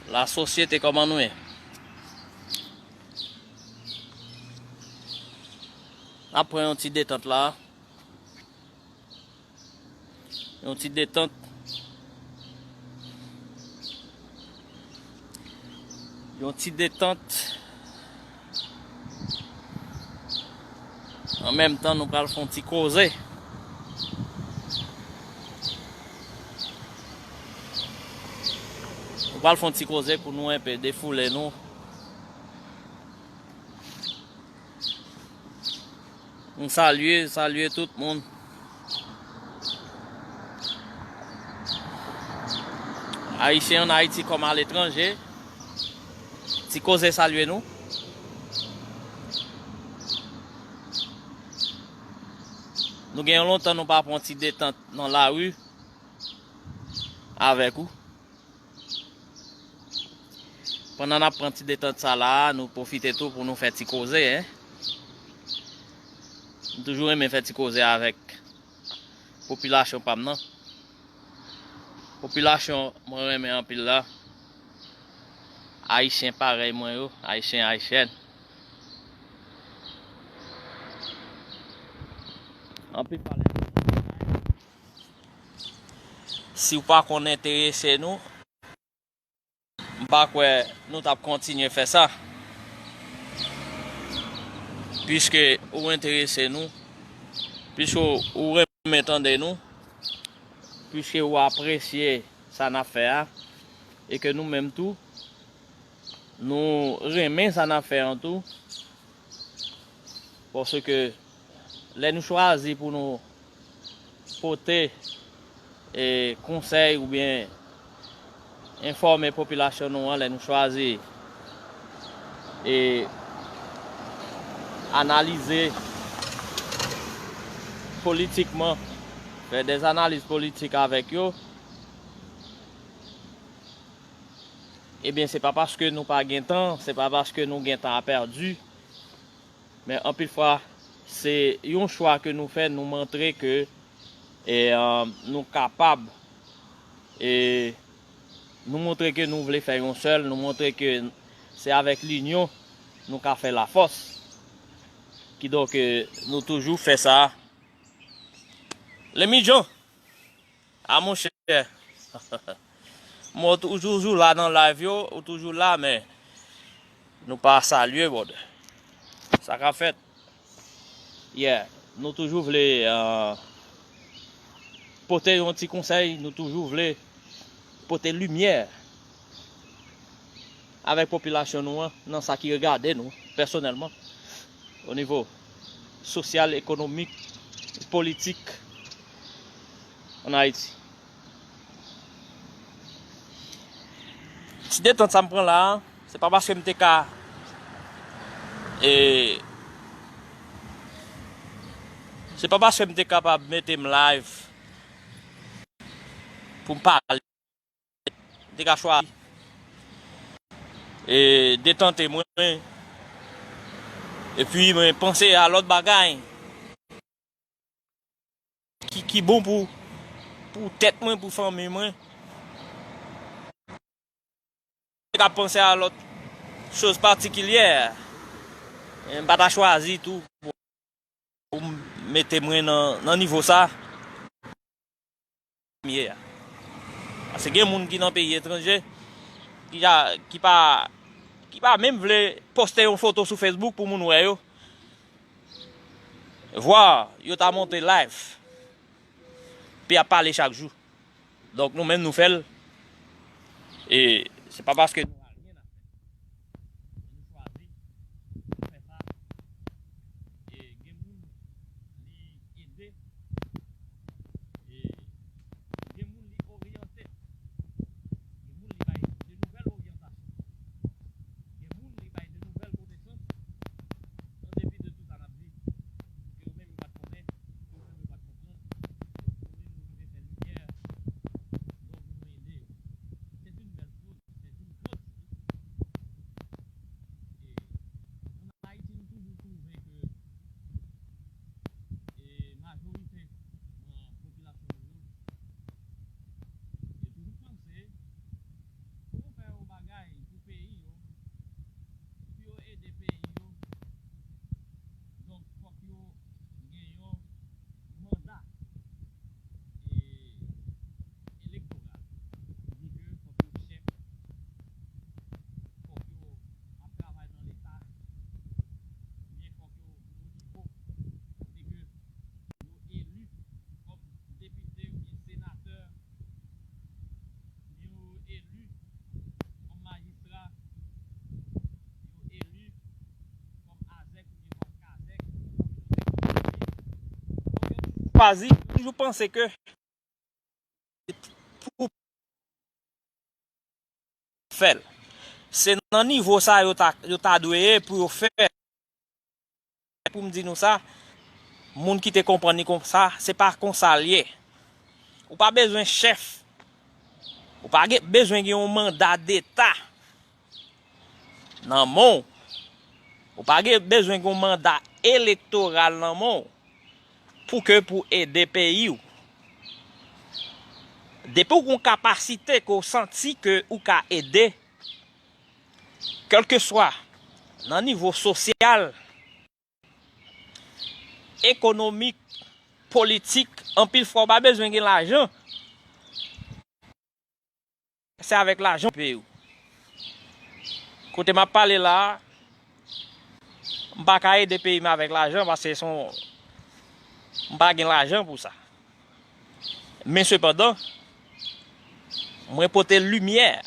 la société comment nous est. Après un petit détente là. Un petit détente. Une petite détente. En même temps, nous allons faire un petit causer. Nous allons faire un petit causer pour nous un peu défouler nous. On salue tout le monde. Haïtiens en Haïti comme à l'étranger. Petit causer saluer nous. Nous gagnons longtemps nous pas prendre un petit détente dans la rue avec vous. Pendant qu'on prend un petit détente ça là, nous profitons tout pour nous faire petit causer. Hein? Nous toujours aimé faire petit causer avec la population pas maintenant. Population moi aimé en pile là. Haïtien pareil moi yo, haïtienne. En plus parler. Si vous pas qu'on intéressé nous, pas quoi nous t'a continuer faire ça. Puisque vous intéressez nous, puisque vous remettez nous, puisque vous appréciez ça n'a fait et que nous même tout nous remet ça n'a fait en tout parce que les nous choisir pour nous porter et conseils ou bien informer la population nous choisir et analyser politiquement, faire des analyses politiques avec eux. Eh bien, c'est pas parce que nous pas gain temps, c'est pas parce que nous gain temps à perdu, mais en plus fois, c'est un choix que nous faisons, nous montrer que nous capables et nous montrer que nous voulons faire un seul, nous montrer que c'est avec l'union nous avons fait la force. Qui donc nous toujours fait ça. Les mijo, à mon cher. Moi toujours là dans la live ou toujours là mais nous pas saluer bon. Ça qu'a fait. Yeah, nous toujours voulons porter un petit conseil, nous toujours voulons porter lumière avec la population nous dans ça qui regarde nous personnellement au niveau social, économique, politique en Haïti. Si détente ça me prend là, c'est pas parce que m'étais cas et c'est pas parce que m'étais capable de mettre live pour me parler. M'étais qu'à choisir et détenter moi et puis me penser à l'autre bagaille qui bon pour tête moi, pour famille moi. M'étais qu'à penser à l'autre chose particulière. Et m'pas choisi tout pour mettre moi dans niveau ça. Parce que il y a des gens qui dans pays étranger qui pas même voulu poster une photo sur Facebook pour moun wè yo. Voir, yo t'a monté live. Puis a parlé chaque jour. Donc nous même nous faisons et c'est pas parce que choisi, toujours penser que pour faire, c'est dans le niveau ça, yo ta doué pour faire, pour me dire nous ça, moun qui te comprend comme ça, c'est pas comme ça lié. Ou pas besoin de chef, ou pas besoin de un mandat d'État. Dans le monde, ou pas besoin d'un mandat électoral dans le monde pour aider le pays. Depuis qu'on capacité qu'on senti que ou ka aider, quel que soit dans le niveau social, économique, politique, en pile fois pas besoin de l'argent. C'est avec l'argent pays. Quand m'a parlé là, je ne peux pas aider pays avec l'argent parce que je n'ai pas l'argent pour ça. Mais cependant, je porter lumière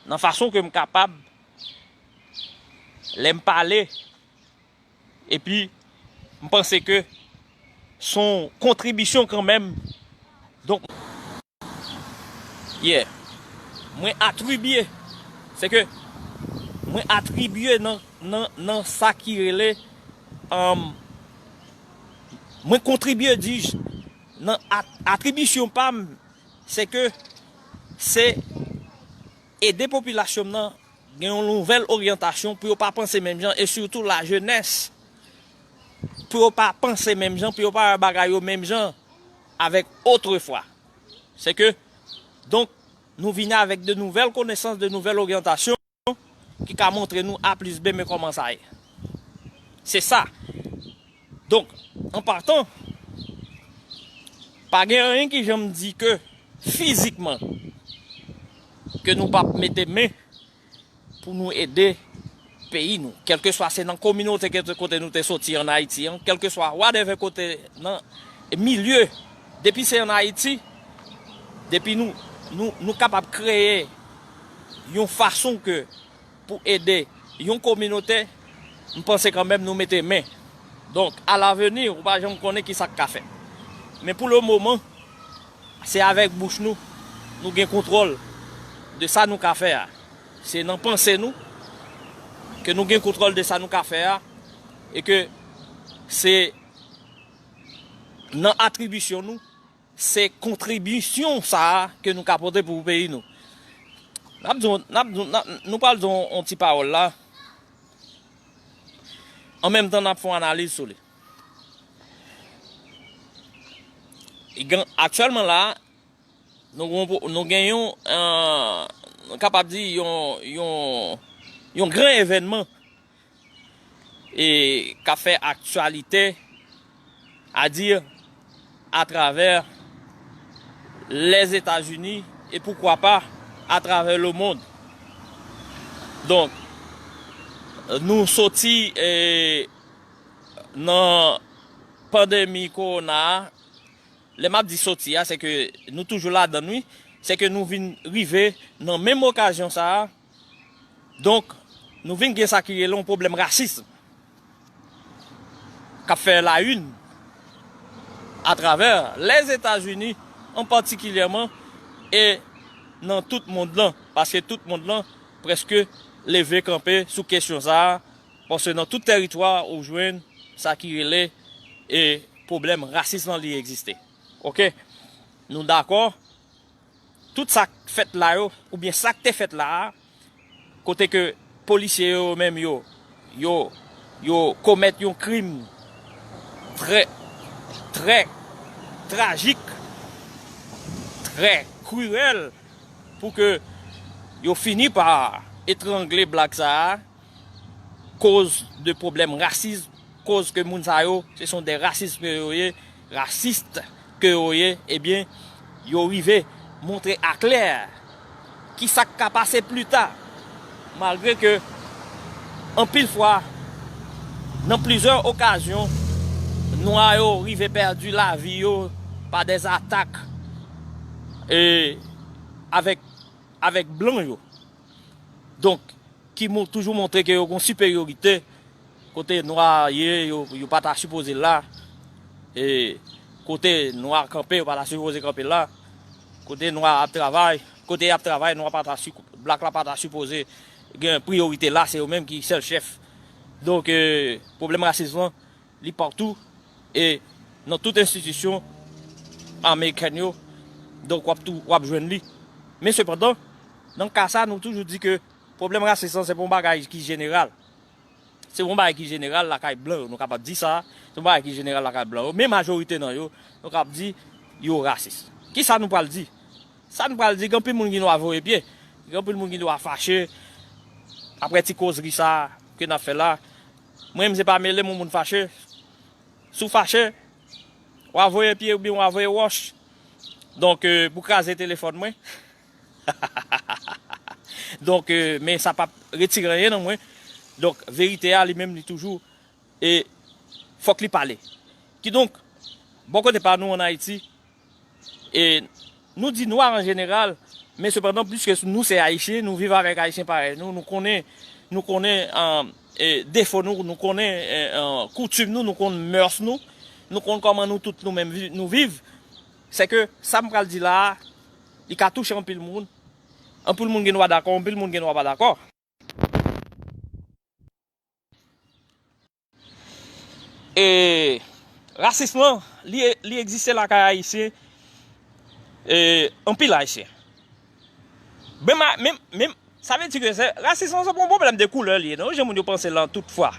dans la façon que je suis capable de me parler. Et puis, je pense que son contribution quand même. Donc, yeah, moi attribuer, c'est que moi attribuer dans ça qui relait, moi contribuer dis dans attribution pas, c'est que c'est aider la population dans une nouvelle orientation pour ne pas penser même gens et surtout la jeunesse pour ne pas penser même gens pour ne pas bagailler même gens avec autrefois. C'est que donc nous venons avec de nouvelles connaissances, de nouvelles orientations qui va montrer nous A plus B mais comment ça est. C'est ça. Donc en partant, pas rien qui je me dis que physiquement que nous pas mettre main pour nous aider pays nous, quel que soit c'est dans la communauté que côté nous t'es sorti en Haïti, quel que soit whatever côté dans milieu depuis c'est en Haïti, depuis nous capables de créer une façon que pour aider une communauté, nous pensons quand même nous mettre main. Donc à l'avenir, on va jamais connaître qui ça qu'a fait. Mais pour le moment, c'est avec bouche nous avons contrôle de ça nous qu'a fait. C'est dans penser nous que nous avons contrôle de ça nous qu'a fait et que c'est dans attribution nous, c'est contribution ça que nous apporter pour le pays nous. Nous parlons un petit parole là. En même temps, nous faisons une analyse sur lui. Actuellement là, nous gagnons capable de dire un grand événement et qui a fait actualité à dire à travers les États-Unis et pourquoi pas à travers le monde. Donc nous sortis dans la pandémie corona. Les maps dit sorti, c'est que nous toujours là dans nuit, c'est que nous venons arriver dans la même occasion ça. Donc nous venons gagner ça qui est un problème raciste. Qui fait la une à travers les États-Unis en particulièrement et dans tout le monde là parce que tout le monde là presque levé campé sous question ça parce que dans tout territoire où joindre ça qui est et problème raciste dans lui existait. OK, nous d'accord. Tout ça fait là ou bien ça que fait là côté que policiers eux même yo commettent un crime très tragique, très cruel pour que yo fini par étrangler Black ça cause de problèmes racistes, cause que moun sa yo ce sont des racistes que yo eh bien yo arrivé montrer à clair qui ça qu'a passé plus tard malgré que en pile fois dans plusieurs occasions noirs yo arrivé perdu la vie yo par des attaques et avec blanc yo. Donc qui m'ont toujours montré que yo une supériorité côté noir yo pas supposé là et côté noir campé, pas la supposé camper là. Côté noir à travail, côté à travail, noir pas black là pas supposé une priorité là, c'est eux-mêmes qui sont le chef. Donc problème racisme, il est partout et dans toute institution américaine, donc on va joindre lui. Mais cependant, dans le cas ça, nous toujours dit que le problème racisme c'est un bagage qui est général. C'est un bagage qui est général la caille blanc, nous capable dire ça, c'est un bagage qui est général la caille blanc. Mais majorité dans yo, nous capable dire yo raciste. Qui ça nous parle dire? Ça nous parle dire qu'il y a plus de monde qui doit avoir pied, il y a plus de monde qui doit fâcher après ti causerie ça que n'a fait là. Moi je sais pas mêler mon monde fâché. Sous fâché, ou envoyer pied ou bien ou envoyer wash. Donc pour craser téléphone moi. Donc mais ça pas retirer rien non moi. Donc vérité à lui-même lui toujours et faut qu'il parle. Qui donc bon côté pas nous en Haïti et nous dit noirs en général, mais cependant plus que nous c'est haïtiens, nous vivons avec haïtiens pareil. Nous connaissons défauts nous connaissons coutumes nous connaissons mœurs nous connaissons comment nous tous nous-mêmes nous vivons. C'est que ça me dit là, il a touché un peu le monde. Un peu le monde qui n'est pas d'accord, un peu le monde qui n'est pas d'accord. Et racisme, il existe là quand haïtien et un pile haïtien. Même ça veut dire que c'est racisme c'est pas un problème de couleur lié non, j'ai pensé là toutefois.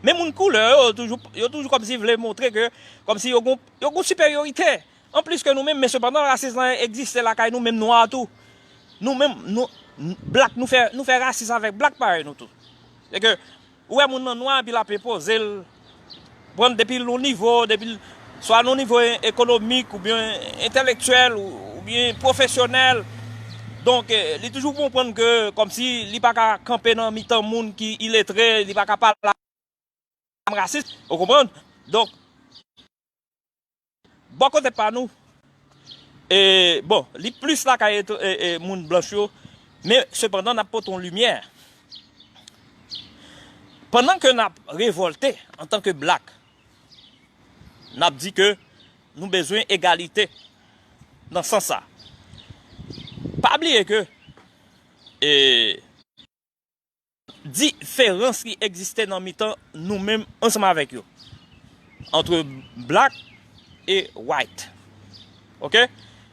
Mais mon couleur yo toujours comme si voulait montrer que comme si yo une supériorité. En plus que nous-mêmes mais cependant le racisme existe là quand nous-mêmes noirs tout. Nous-mêmes nous black nous fait racisme avec black pareil nous tout. C'est que ouais mon noir puis la peut poser prendre depuis le niveau depuis soit au niveau économique ou bien intellectuel ou bien professionnel. Donc, il est toujours comprendre que, comme si il n'est pas qu'à camper dans mi-temps monde qui il est très, il n'est pas qu'à parler raciste. Vous comprenez? Donc, bon côté pas nous. Et bon, il est plus là qu'à monde blanc, mais cependant, n'a pas ton lumière. Pendant que nous avons révolté en tant que black, nous avons dit que nous avons besoin d'égalité dans ce sens-là. Pas oublier que différence qui existait dans le temps nous-mêmes ensemble avec eux entre black et white. OK?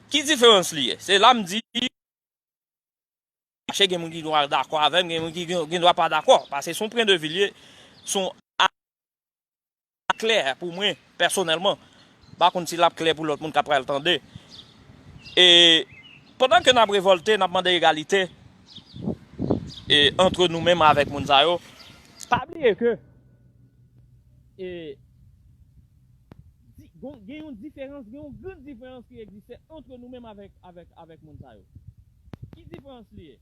Qui différence liée? C'est là me dit chez quelqu'un qui doit d'accord avec quelqu'un qui ne doit pas d'accord parce que son point de vue sont clair pour moi personnellement. Par contre si là clair pour l'autre monde qui après entendre. Et pendant que nous avons révolté, nous avons demandé égalité et entre nous-mêmes avec Mounzayo, c'est pas oublier que il y a une différence, il y a une grande différence qui existait entre nous-mêmes avec Mounzayo. Qui différence liée?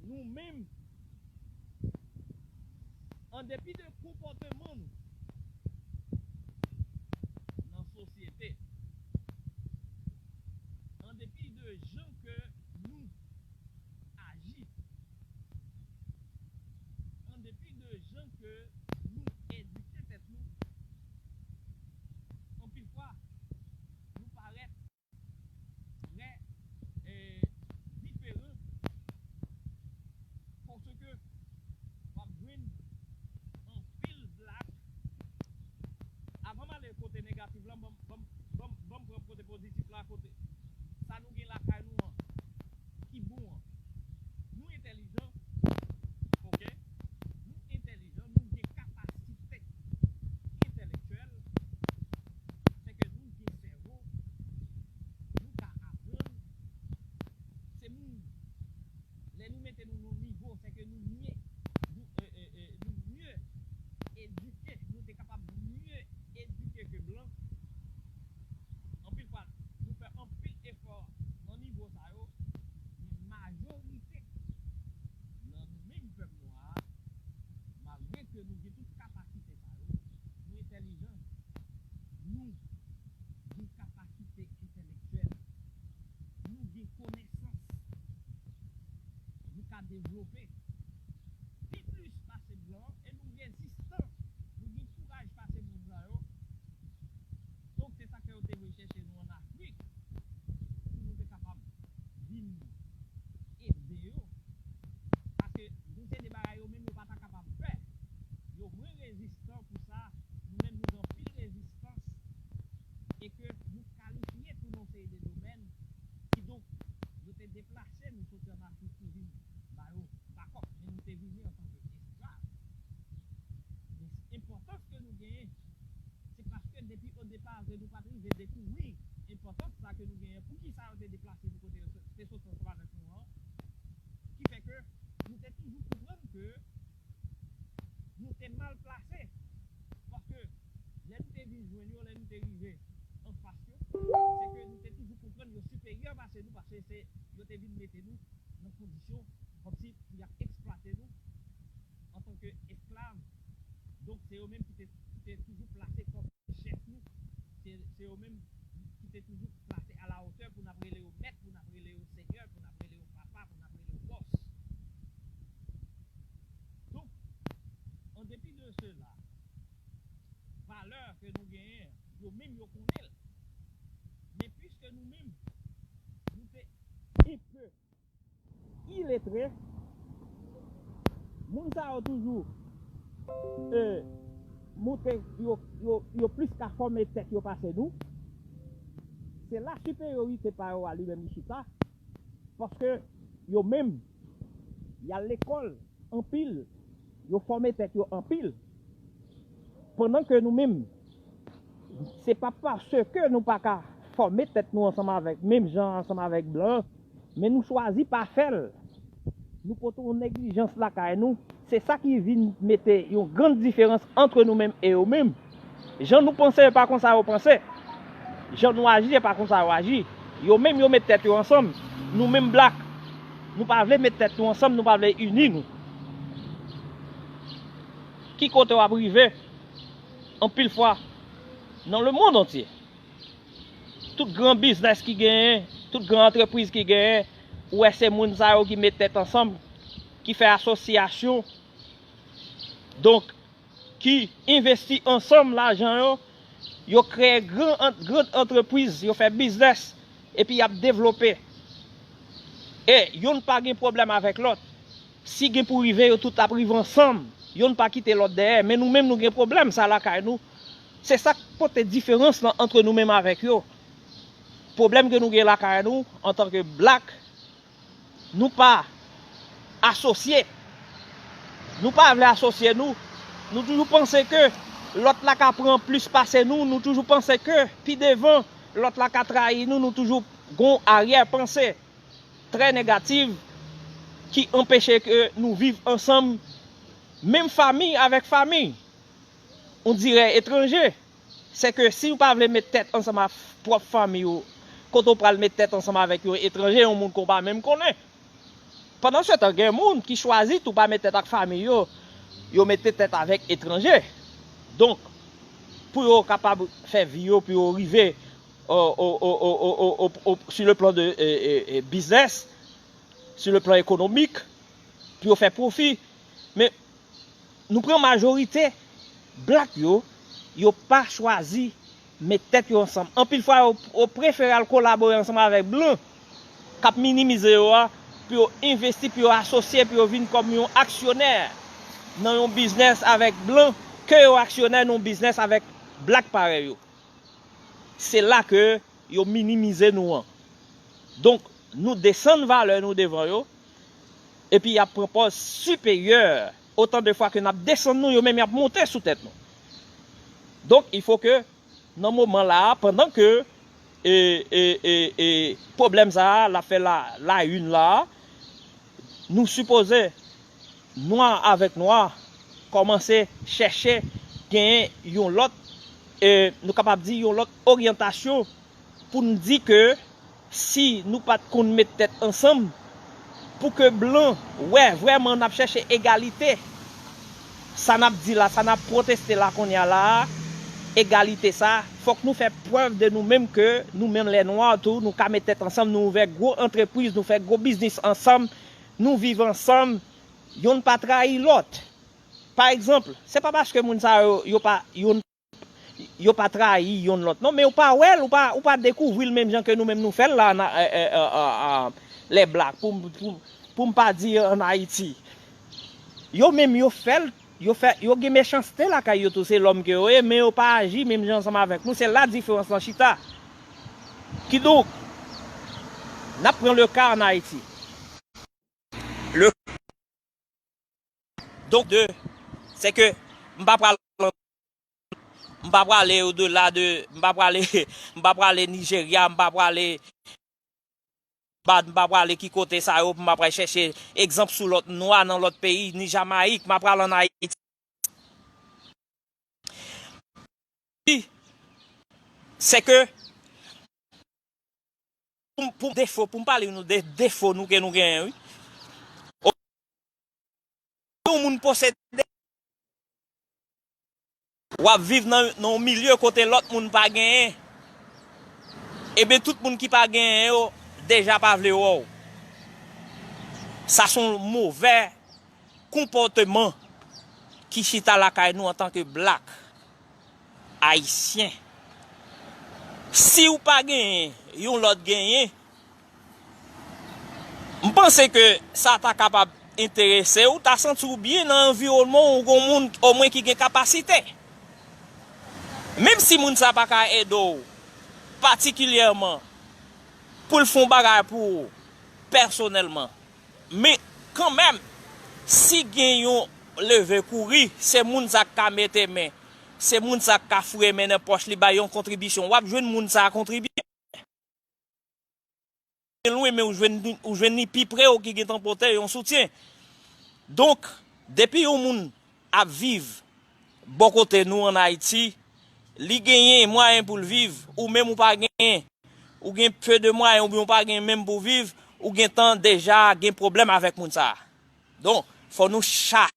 Nous-mêmes, en dépit de comportement dans la société, en dépit de gens que nous agissons, en dépit de gens que nous éduquons, en pile fois, nous paraît très différents parce que on a en pile black. Avant d'aller côté négatif là, bon côté positif là côté. Ça nous gagne la caille nous qui bon. Nous intelligents, OK? Nous intelligents, nous avons capacité intellectuelle, c'est que nous avons cerveau, nous avons apprendre, c'est nous. Les nous mettons nous au niveau, c'est que nous mieux éduquer, nous sommes capables de mieux éduquer que blanc. En pile fois, nous faisons un pile effort au niveau ça, mais majorité dans le même peuple noir, malgré que nous avons toute capacité ça, nous intelligents, nous avons capacité intellectuelle, nous avons connaissance, nous avons développé. Plus passer blanc et nous avons existence, nous avons courage passer blanc, joignons nous arrivés en face, c'est que nous sommes toujours comprendre nos supérieurs parce que c'est nous te venu mettre nous dans une condition comme si il a exploité nous en tant qu'esclaves. Donc c'est eux-mêmes qui étaient toujours placés comme chefs nous. C'est eux-mêmes qui étaient toujours placés à la hauteur pour nous appeler au maître, pour nous appeler au seigneur, pour nous appeler au papa, pour nous appeler au boss. Donc, en dépit de cela, valeur que nous gagnons, nous-mêmes nous connaissons. Mais puisque nous-mêmes, nous sommes un peu illettrés, nous avons toujours montré yo plus qu'à former tête yo passé nous. C'est la supériorité par eux à lui-même Michita. Parce que yo même, il y a l'école en pile, yo formé tête yo en pile. Pendant que nous-mêmes, c'est pas parce que nous pas qu'à former tête nous ensemble avec, même gens ensemble avec blanc, mais nous choisissons pas faire. Nous portons une négligence là car nous. C'est ça qui vient mettre une grande différence entre nous-mêmes et eux-mêmes. Gens nous pensons pas comme ça, vous pensez. Gens nous agissent pas comme ça, vous agissent. Yo même yo mettent tête ensemble. Nous-mêmes black, nous pas voulons mettre tête ensemble, nous pas voulons unir nous. Qui côté va privé en pile fois dans le monde entier. Tout grand business qui gagne, toute grande entreprise qui gagne, ou c'est moun sa yo qui met tête ensemble, qui fait association, donc qui investit ensemble l'argent, yo crée grande entreprise, yo fait business et puis y a développé. Et yo n'a pas de problème avec l'autre. Si gen pour river yo tout arrive ensemble, yo n'a pas quitter l'autre derrière, mais nous-mêmes nous gen problème ça là car nous. C'est ça qui porte différence là, entre nous-mêmes avec eux. Problème que nous avons là car nous en tant que black, nous pas associés. Nous pas voulons associer nous. Nous toujours pensons que l'autre là qui prend plus passer nous, nous toujours pensons que puis devant l'autre là qui trahit nous, nous toujours gon arrière pensée très négative qui empêche que nous vivions ensemble même famille avec famille. On dirait étranger. C'est que si vous ne pouvez pas mettre tête ensemble avec votre propre famille, quand on parle mettre tête ensemble avec les étrangers, on ne pas même connaît. Pendant ce temps, il y a des gens qui choisissent de ne pas mettre tête avec la famille, ils mettent tête avec les étrangers. Donc, pour être capable de faire vie, pour arriver sur le plan de business, sur le plan économique, pour faire profit. Mais nous prenons majorité. Black yo pas choisi mettre tête ensemble. En pile fois on préfère collaborer ensemble avec blanc cap minimiser puis investir puis associer puis venir comme un actionnaire dans un business avec blanc que un actionnaire dans un business avec black pareil. C'est là que yo minimiser nous. Donc nous descendons valeur nous devant yo et puis il y a propose supérieur autant de fois que nous descendons nous même y a monter sous tête nous. Donc il faut que dans ce moment là pendant que problème ça la fait la une là nous supposons noir avec noir commencer chercher gagner yon l'autre nous capable dire yon l'autre orientation pour nous dire que si nous pas qu'on mettre tête ensemble pour que blanc ouais vraiment n'a cherché égalité ça n'a dit là ça n'a protesté là qu'on y a là égalité ça faut que nous fassions preuve de nous-mêmes que nous-mêmes les noirs tout nous ka mettre tête ensemble nous ouvrir gros entreprise nous faire gros business ensemble nous vivons ensemble yon pas trahi l'autre par exemple c'est pas parce que moun sa yo pas trahi yon l'autre non mais ou pas ouais ou pas découvrir le même gens que nous-mêmes nous fait là les blacks pour pas dire en Haïti yo même yo fait yo gen méchanceté là kay yo tout c'est l'homme que mais yo pas agi même gens ensemble avec nous c'est la différence en chita qui donc n'a prend le cas en Haïti donc c'est que m'pa aller au-delà de m'pa aller Nigeria m'pa aller qui côté ça m'pa chercher exemple sous l'autre noir dans l'autre pays ni Jamaïque m'pa aller en Haïti c'est que pour défaut, pour parler nous des défauts nous que nous gagnons, oui. Tout le monde possède ou à vivre dans un milieu côté l'autre monde pas gagné. Et bien tout le monde qui pas gagné déjà pas vle ou. Ça sont mauvais comportements qui chita la caille nous en tant que black haïtien. Si ou pas gagné, yon l'autre gagné. Je pense que ça t'a capable intéresser ou t'as senti bien dans l'environnement ou monde au moins qui a capacité. Même si moun sa pas ka aider particulièrement pour le fond bagay pour personnellement. Mais quand même si gen yon levé courir, c'est moun sa ka mette main, c'est moun sa ka foué main dans poche li ba yon contribution. Ou jwenn moun sa contribuer. Loin mais ou jwenn ni pi près ou qui gen emporter yon soutien. Donc depuis yon moun a vivre bon côté nous en Haïti, li genyen moyen pour le vivre ou même ou pas genyen ou gen peu de moyens ou bien pas genyen même pour vivre ou gen temps déjà gen problème avec moun sa. Donc faut nous chasser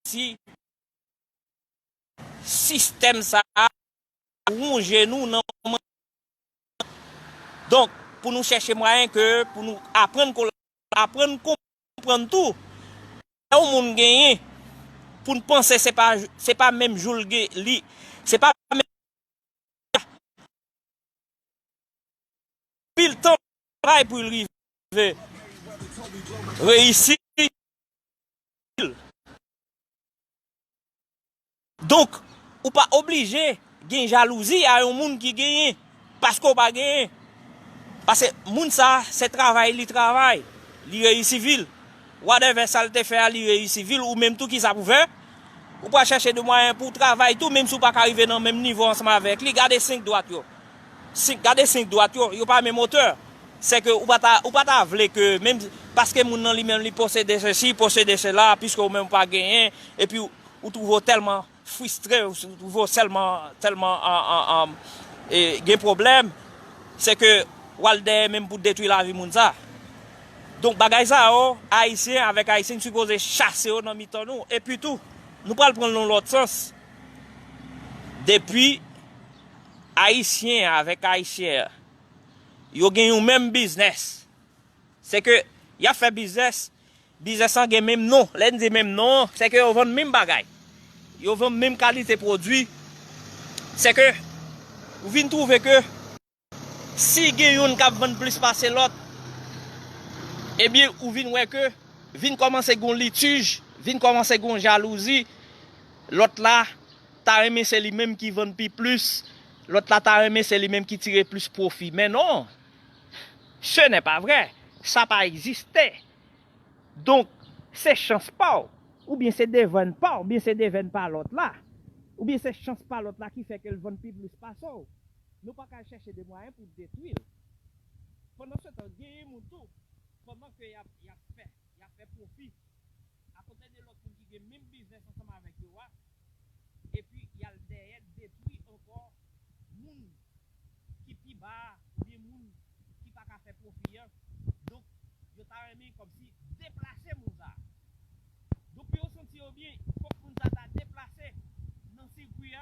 si système ça ronge nous non. Donc pour nous chercher moyen que pour nous apprendre comprendre tout on moun genyen pour nous penser c'est pas même julguer li c'est pas même pile temps travail pour arriver réussir. Donc ou pas obligé gen jalousie à un monde qui gagne parce qu'on pas gagné parce que moun ça c'est travail li réussit ville whatever ça te fait li réussit ville ou même tout qui ça pour faire ou pas chercher de moyens pour travailler tout même si ou pas arriver dans même niveau ensemble avec li garder 5 droites yo garder 5 droites yo pas même moteur c'est que ou pas vle que même parce que moun nan li même li possède ceci possède cela puisque ou même pas gagné et puis ou trouve tellement frustré ou trouve tellement gen problème c'est que Walder même pour détruire la vie moun ça. Donc bagay ça haïtien avec haïtien supposé chasser dans mi-temps nous et puis tout nous pas le prendre dans l'autre sens. Depuis haïtien avec haïtien yo gen yon même business. C'est que y a fait business sans gen même nom. L'en dit même nom, c'est que yo vend même bagay. Yo vend même qualité produit. C'est que vous venez trouver que si gen yon k'ap vend plus passer l'autre, eh bien ou vin ouais que vin commencer gon litige, vin commencer gon jalousie, l'autre là ta aimé c'est lui même qui vend plus, l'autre là ta aimé c'est lui même qui tire plus profit. Mais non. Ce n'est pas vrai, ça pas existé. Donc c'est chance pas ou bien c'est devant pas ou bien c'est devant pas l'autre là. Ou bien c'est chance pas l'autre là qui fait qu'elle vend plus pas ça. Nous pas qu'à chercher des moyens pour détruire. Pendant ce temps, gagner mon tout. Pendant que y a fait profit. À côté de l'autre qui a même business ensemble avec eux. Et puis il y a le derrière détruit encore moun qui pi bas, des moun qui pas qu'à faire profit. Donc je t'a remis comme si déplacer moun ça. Donc yo senti bien, faut que moun ça t'a déplacé dans le circuit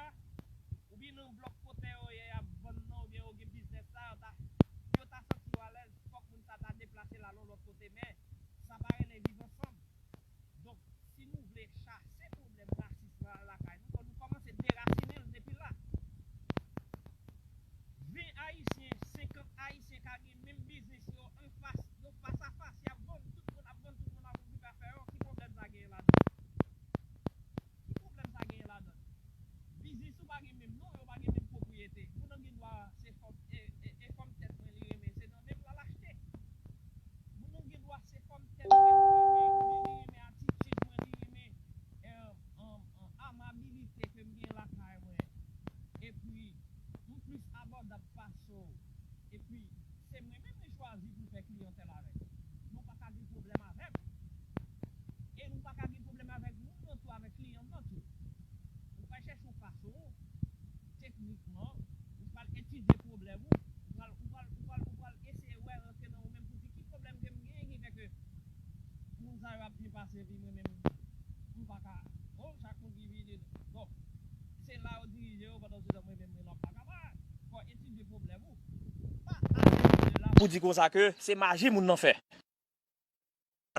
ou bien dans bloc côté ou bien au business ça yo t'a senti à l'aise, faut que moun ça t'a déplacé là l'autre côté mais ça va rien vivre ensemble. Donc si nous voulons chasser le problème racisme à la caille, nous commencer à déraciner depuis là. 20 haïtiens, 50 haïtiens qui ont même business en face, face à face, il y a bon, tout le monde a bon, tout le monde a voulu faire, qui problème ça gagne là-dedans? Qui problème ça gagne là-dedans? Business ou pas même non, ou pas même propriété. Vous n'avez pas c'est comme tête passer puis moi même on pas ka bon chaque monde qui vient donc c'est là où diriger pendant ce temps moi même non pas capable faut étudier problème ou pour dire comme ça que c'est magie moun nan fait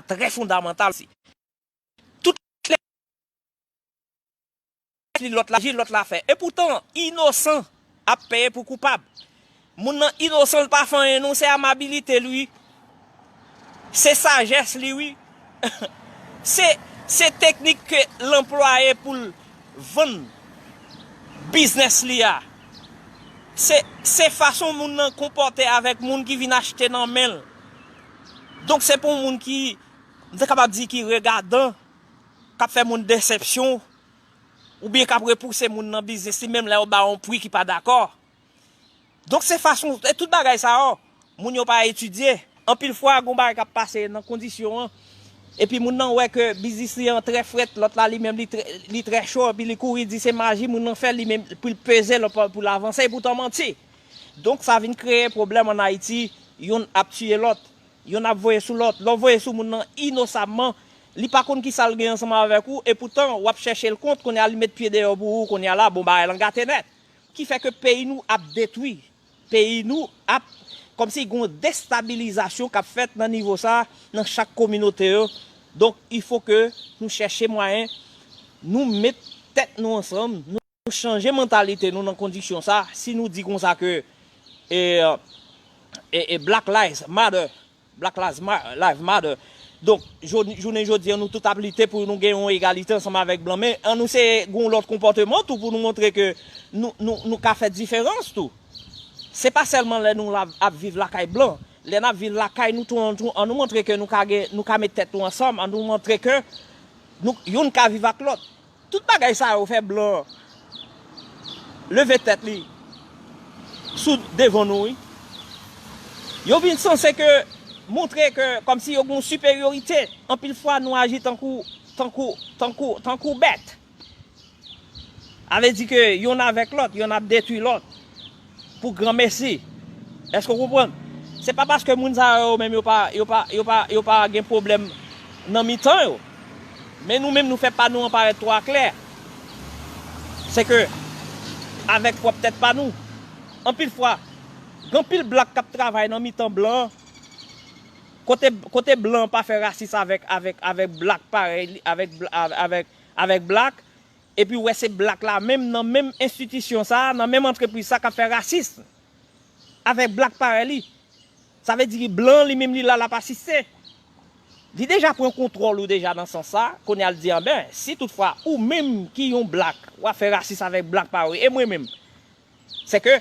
très fondamental si toute l'autre la fait et pourtant innocent a payé pour coupable moun nan innocent pas fait non c'est amabilité lui c'est sagesse lui oui c'est technique que l'employé pour vendre business li a c'est façon moun nan comporter avec moun qui vient acheter dans mail donc c'est pour moun qui est capable dire qui regardant qui fait moun déception ou bien qui repousser moun dans business si même là au ba un prix qui pas d'accord donc c'est façon tout bagay ça moun yo pas étudier en pile fois gon bagay qui passer dans condition et puis moun nan ouais que business li en très fret l'autre là lui même li très chaud puis li courir dit c'est magie moun nan fait lui même pour peser pour l'avancer pour t'en mentir donc ça vient créer problème en Haïti yon a tué l'autre yon a voyé sous l'autre l'on voyé sous moun nan innocemment li pa konn qui ça gen ensemble avec ou et pourtant ou a chercher le compte qu'on a li mettre pied dehors pour qu'on y a là bon bah elle gâté net qui fait que pays nous a détruit pays nous a comme si une déstabilisation qu'a fait dans niveau ça dans chaque communauté donc il faut que nous cherchions moyen nous mettre tête nous ensemble nous changer mentalité nous dans condition ça si nous disons ça que et Black Lives Matter donc journée aujourd'hui nous toute habilité pour nous gagner une égalité ensemble avec blanc mais nous c'est l'autre comportement tout pour nous montrer que nous qu'a fait différence tout c'est pas seulement là nous à vivre la caille blanc les n'a vivre la caille nous tout on nous montrer que nous ca mettre tête ensemble on nous montrer que nous yon ka vivre avec l'autre tout bagay ça au fait blanc lever tête li sous devant nous yo vinn censé que montrer que comme si yo une supériorité en pile fois nous agit tant coup bête avait dit que yon avec l'autre yon a détruit l'autre pour grand merci est-ce que vous comprenez c'est pas parce que moun sa même yo pas gen problème dans mi-temps yo mais nous même nous fait pas nous en paraître trop clair c'est que avec quoi peut-être pas nous en pile fois grand pile black cap travail dans mi-temps blanc côté blanc pas faire raciste avec black pareil avec black et puis ouais c'est black là même dans même institution ça dans même entreprise ça qui fait raciste avec black pareil ça veut dire blanc lui même là pas assister il déjà prend contrôle ou déjà dans ce sens ça qu'on a le dire ben si toutefois ou même qui ont black ou a fait raciste avec black pareil et moi même c'est que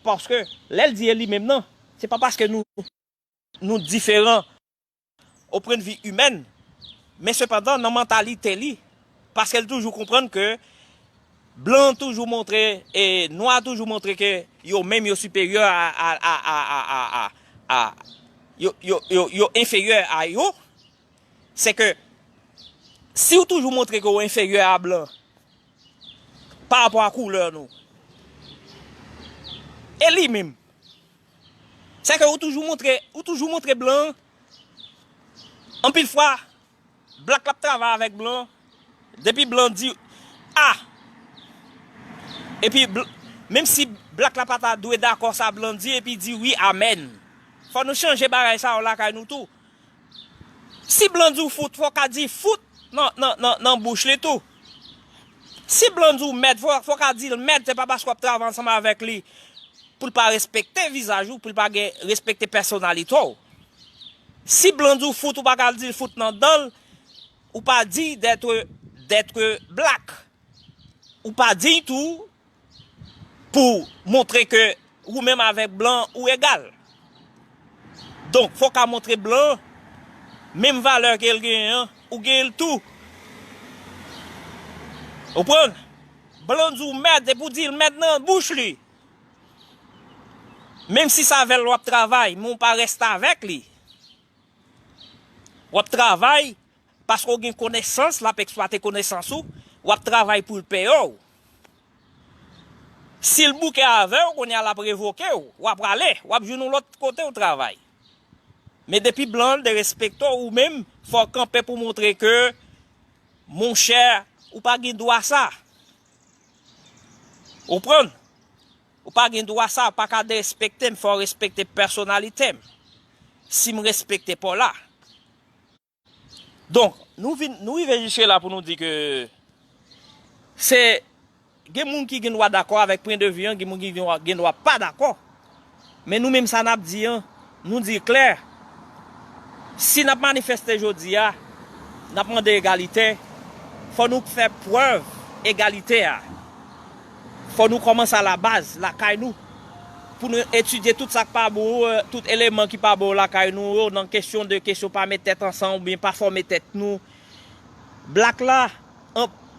parce que l'elle dit lui même non c'est pas parce que nous différents au point de vue humaine mais cependant dans mentalité li parce qu'elle toujours comprendre que blanc toujours montrer et noir toujours montrer que yo même yo supérieur à yo inférieur à yo c'est que si vous toujours montrer que vous inférieur à blanc par rapport à couleur nous et lui même c'est que vous toujours montrer blanc en pile fois black la travaille avec blanc depuis blanc dit ah et puis même si black la pata doit d'accord ça blanc dit et puis dit oui amen faut nous changer bagay ça là kay nous tout si blanc dit foot faut qu'a dit foot non bouche les tout si blanc dit mettre faut qu'a dit mettre c'est pas parce qu'on travaille ensemble avec lui pour pas respecter visage ou pour pas respecter personnalité si blanc dit foot ou pas qu'a dire foot dans ou pas dit d'être black ou pas dit tout pour montrer que ou même avec blanc ou égal donc faut qu'à montrer blanc même valeur qu'elle gagne ou gagne tout vous comprenez blanc ou mettre pour dire maintenant bouche lui même si ça avec le travail mon pas rester avec lui ou travail parce qu'on a connaissance là pour exploiter connaissance ou travail pour le payer si le bouquet avec on y a la prévoquer ou après aller ou jouer l'autre côté au travail Mais depuis blanc, de respecter ou même, faut camper pour montrer que, mon cher, ou pas gen droit ça. Ou prendre? Ou pas gen droit ça, pas qu'à respecter, il faut respecter personnalité. Si me respecte pas là. Donc, nous vivons jusqu'à là pour nous dire que c'est des gens qui sont d'accord avec point de vue, des gens qui ne sont pas d'accord. Mais nous-mêmes, ça n'a dit, nous dit clair, si nous manifestons aujourd'hui, nous demandons égalité, il faut nous faire preuve d'égalité. Il faut nous commencer à la base, la caille nous, pour nous étudier tout ça qui pas beau, tout élément qui pas beau, la caille nous, dans question pas mettre tête ensemble, ou bien pas former tête nous. Black là,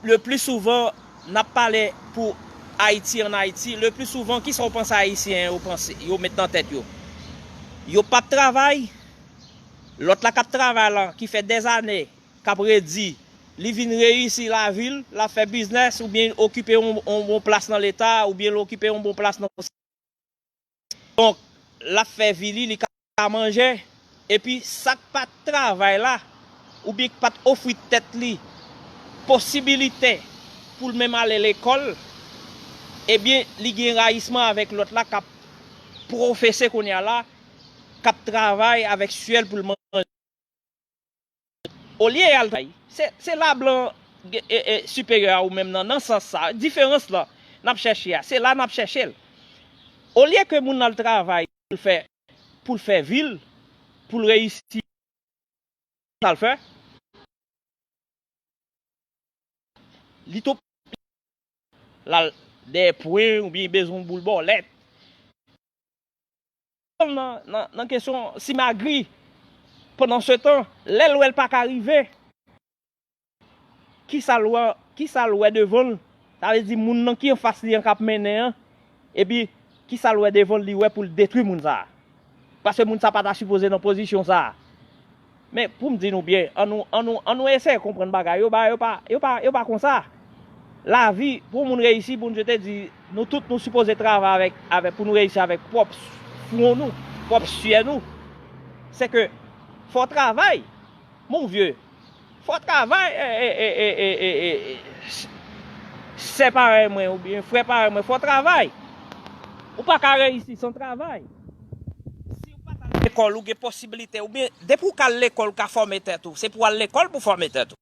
le plus souvent, n'a parlé pour Haïti en Haïti, le plus souvent, qui sont pensés haïtiens, ils mettent dans tête yo. Yo pas de travail. L'autre là qui travaille là, qui fait des années, qui a prédit, il vient réussir la ville, la fait business, ou bien occuper une bonne place dans l'État, ou bien occuper une bonne place dans le... Donc, la fait ville, il a manger, et puis ça pas de travail là, ou bien pas offrir tête li, possibilité pour le même aller à l'école, eh bien, il y a un raïssement avec l'autre là, qui a professé qu'on y a là, qui travaille avec suel pour le manger. Au lieu de c'est la blanc supérieur ou même dans ce sens ça, différence là, n'a cherché, c'est là n'a cherché. Au lieu que moun le travail pour faire ville, pour réussir, ça le fait. L'itop là des points ou bien besoin de boule bolette. Dans question si ma grille pendant ce temps, l'aile ou elle pas arriver. Qui ça loin devant, ça veut dire moun nan qui en face li en cap mener et puis qui ça loin devant li ouais pour détruire moun ça. Parce que moun ça pas supposé dans position ça. Mais pour me dire nous bien, on nous essaie comprendre bagay yo pas comme ça. La vie pour moun réussir pour nous je te dis nous tous nous supposé travailler avec pour nous réussir avec propre front nous, propre sueur nous. C'est que faut travail mon vieux. Faut travail c'est pareil moi ou bien frère pareil moi faut travail. Ou pas qu'à réussir sans travail. Si ou pas à l'école ou des possibilités ou bien depuis qu'à l'école qu'a former tête tout, c'est pour aller l'école pour former tête tout.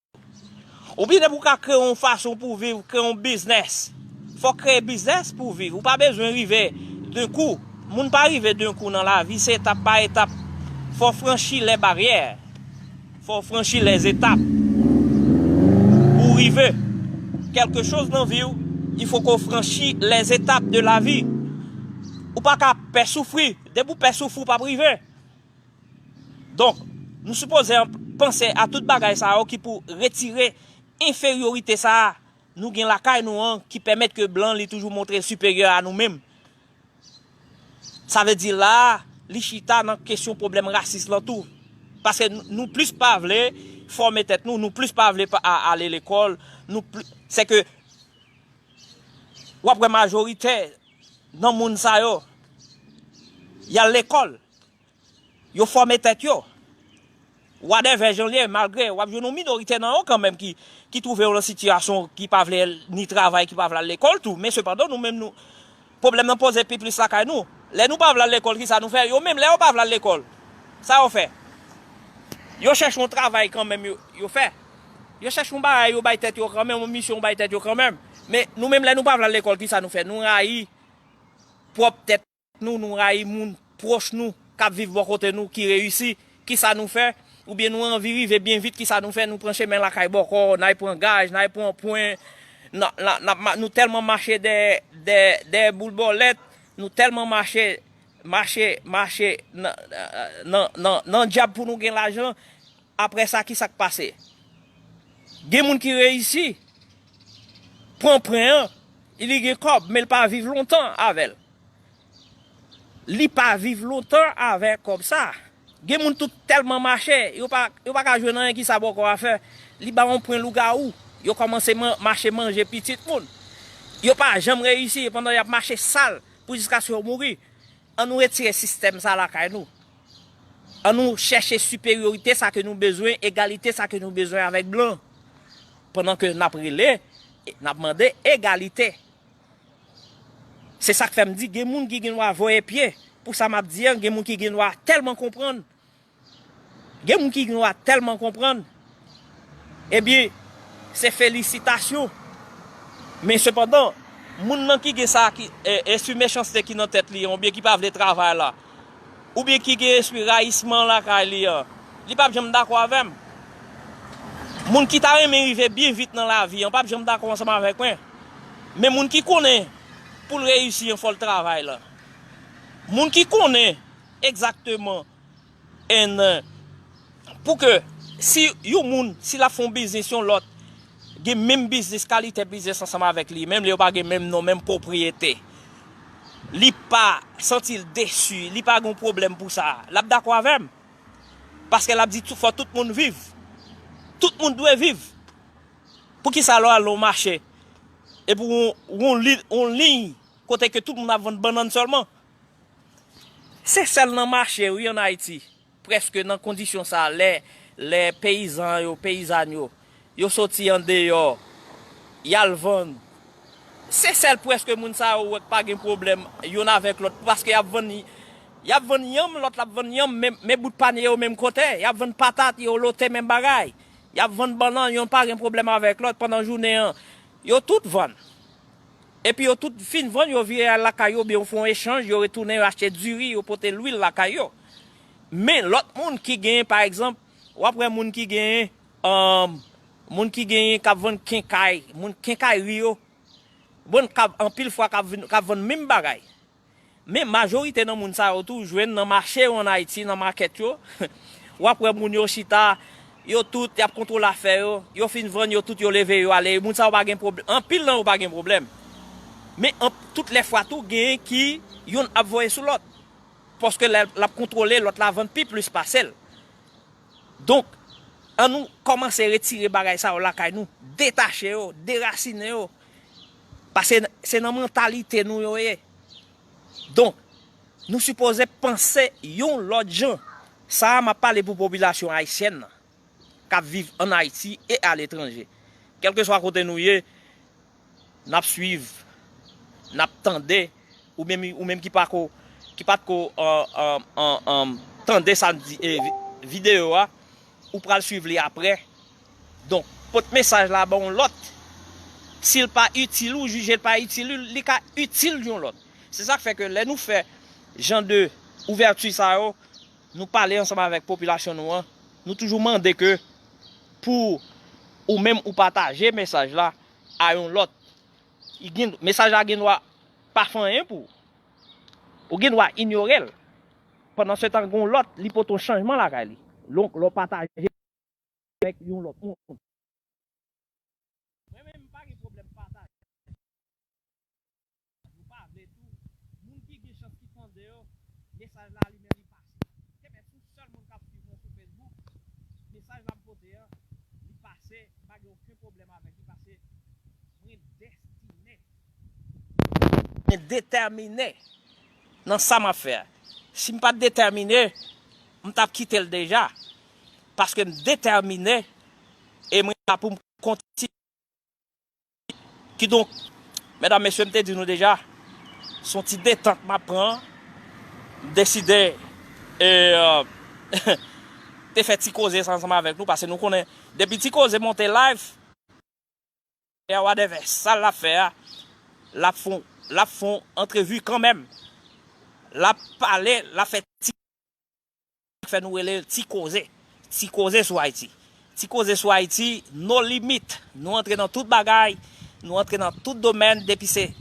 Ou bien depuis qu'à créer une façon pour vivre, créer un business. Faut créer business pour vivre. Ou pas besoin d'arriver d'un coup. Moun pas arriver d'un coup dans la vie, c'est étape par étape. Faut franchir les barrières. Faut franchir les étapes. Pour arriver quelque chose dans la vie, il faut qu'on franchisse les étapes de la vie. Ou pas qu'à faire souffrir. Dès que vous faire souffrir, pas privé. Donc, nous supposons penser à toute bagaille ça qui pour retirer infériorité ça. Nous avons la caille nous qui permet que blanc li toujours montrer supérieur à nous-mêmes. Ça veut dire là, l'Ichita dans question problème raciste là tout. Parce que nous plus pas voulons former tête nous plus pas voulons aller à l'école, c'est que ou après majorité dans moun sa yo y a l'école. Yo former tête yo. Whatever janvier malgré ou avez une minorité dans eux quand même qui trouve une situation qui pas veulent ni travail qui pas veulent l'école tout mais cependant nous même nous problème n'a poser plus ça ka nous les nous pas veulent l'école qui ça nous fait yo même les on pas veulent l'école ça on fait yo cherche un travail quand même yo fait yo cherche un bail yo bail tête yo quand même une mission bail tête yo quand même mais nous même les nous pas veulent l'école qui ça nous fait nous raï propre tête nous raï moun proche nous qui vivent bon côté nous qui réussit qui ça nous fait ou bien nous envie vivre bien vite qui ça nous fait nous prendre chemin la caille boko n'aille prendre gage n'aille prendre point nous tellement marcher des boules bolettes nous tellement marcher non diable pour nous gagner l'argent après ça qui ça passé des monde qui réussit prend il y a cob mais il pas vivre longtemps avec il pas vivre longtemps avec comme ça. Gen moun tout tellement marché, yo pas ka jouer nan qui ça bon à faire. Li ba on point lougaou, yo commencé marcher manger petit moun. Yo pas jamais réussi pendant y a marché sale pour jusqu'à ce mourir. On nous retire système ça là kay nous. On nous chercher supériorité, ça que nous besoin, égalité, ça que nous besoin avec blanc. Pendant que nous avons demandé égalité. C'est ça que fait me dire, il y a des gens qui ont voyer pied. Pour ça, m'a dit, il y a des gens qui ont tellement comprendre. Il y a des gens qui ont tellement comprendre. Eh bien, c'est félicitations. Mais cependant, les gens qui ont ça, qui est sur méchanceté qui dans tête, ou bien qui peuvent le travail là, ou bien qui ont sur raïssement là, ils ne peuvent pas d'accord avec moi. Les gens qui ont arrivé bien vite dans la vie, on ne peuvent pas d'accord ensemble avec moi. Mais les gens qui connaissent pour réussir, il faut le travail là. Les gens qui connaissent exactement pour que si la font business sur l'autre, il même business qualité business ensemble avec lui, même les pas même non même propriété. Li pas sentir déçu, li pas un problème pour ça. L'a d'accord avec moi. Parce qu'elle a dit tout faut tout le monde vivre. Tout le monde doit vivre. Pour qui ça allons marcher et pour on ligne côté que tout le monde a vendre banane seulement. C'est celle dans marché oui en Haïti. Presque dans condition ça les paysans yo paysannes yo sorti en dehors. Y a le vendre. C'est celle presque moun sa ou pas de problème yon avec l'autre parce que y a vendre yam l'autre la vendre yam mais bout de panier au même côté, y a vendre patate yo l'autre même bagaille. Y a vendre banane yon pas de problème avec l'autre pendant journée yo tout vendre. Et puis yo tout fin vendre yo viré à la caillou bien font échange, yo retourner acheter du riz, yo porter l'huile la caillou. Mais l'autre monde qui gagne par exemple, ou après monde qui gagne k'ap vendre kinkay, moun kinkay rio. Bon en pile fois k'ap vendre même bagay. Mais majorité dans moun sa tout joine dans marché en Haïti dans market yo. Ou après moun yo chita, yo tout y a contrôle affaire yo fin vendre yo tout yo levé yo aller, moun sa pas gen problème. En pile là ou pas gen problème. Mais toutes les fois tout gen qui yon ap voyer sous l'autre. Parce que la contrôler l'autre la vendre plus parcelle. Donc on nous commence à retirer bagay ça la kay nous, détacher yo, déraciner yo. Parce que c'est dans mentalité nous yo. Donc nous supposons penser yon l'autre gens. Ça m'a parlé pour population haïtienne qui vivent en Haïti et à l'étranger. Quel que soit côté nous n'a suivre, n'a tendé ou même qui pas tendé ça vidéo ou pral suivre les après. Donc votre message là bon l'autre s'il pas utile ou juger pas utile, il est utile yon l'autre. C'est ça qui fait que là nous fait genre de ouverture ça nous parler ensemble avec population nous toujours demander que pour ou même ou partager message là à un l'autre. Il message là doit pas faire rien pour ou doit ignorer pendant ce temps gon l'autre li pour ton changement là kali. Donc l'on partager avec un l'autre. Même pas de problème partage. Vous parlez tout moun qui gen chance qui font dehors message là lui-même il passe. Et ben tout seul moun qui suivre sur Facebook message là poté il passer pas aucun problème avec il passer déterminé dans ça m'a fait. Si je pas déterminé, je t'a quitté le déjà parce que déterminé et moi pour continuer. Qui donc mesdames messieurs me dit nous déjà son petit détente m'a prend décider et te fait petit causer ensemble avec nous parce que nous connaît depuis petit causer monter live et whatever ça l'a fait la font entrevue quand même la parler la fait nous les petit causer sur Haïti sur Haïti nos limites nous entrer dans toute bagaille nous entrer dans tout domaine depuis c'est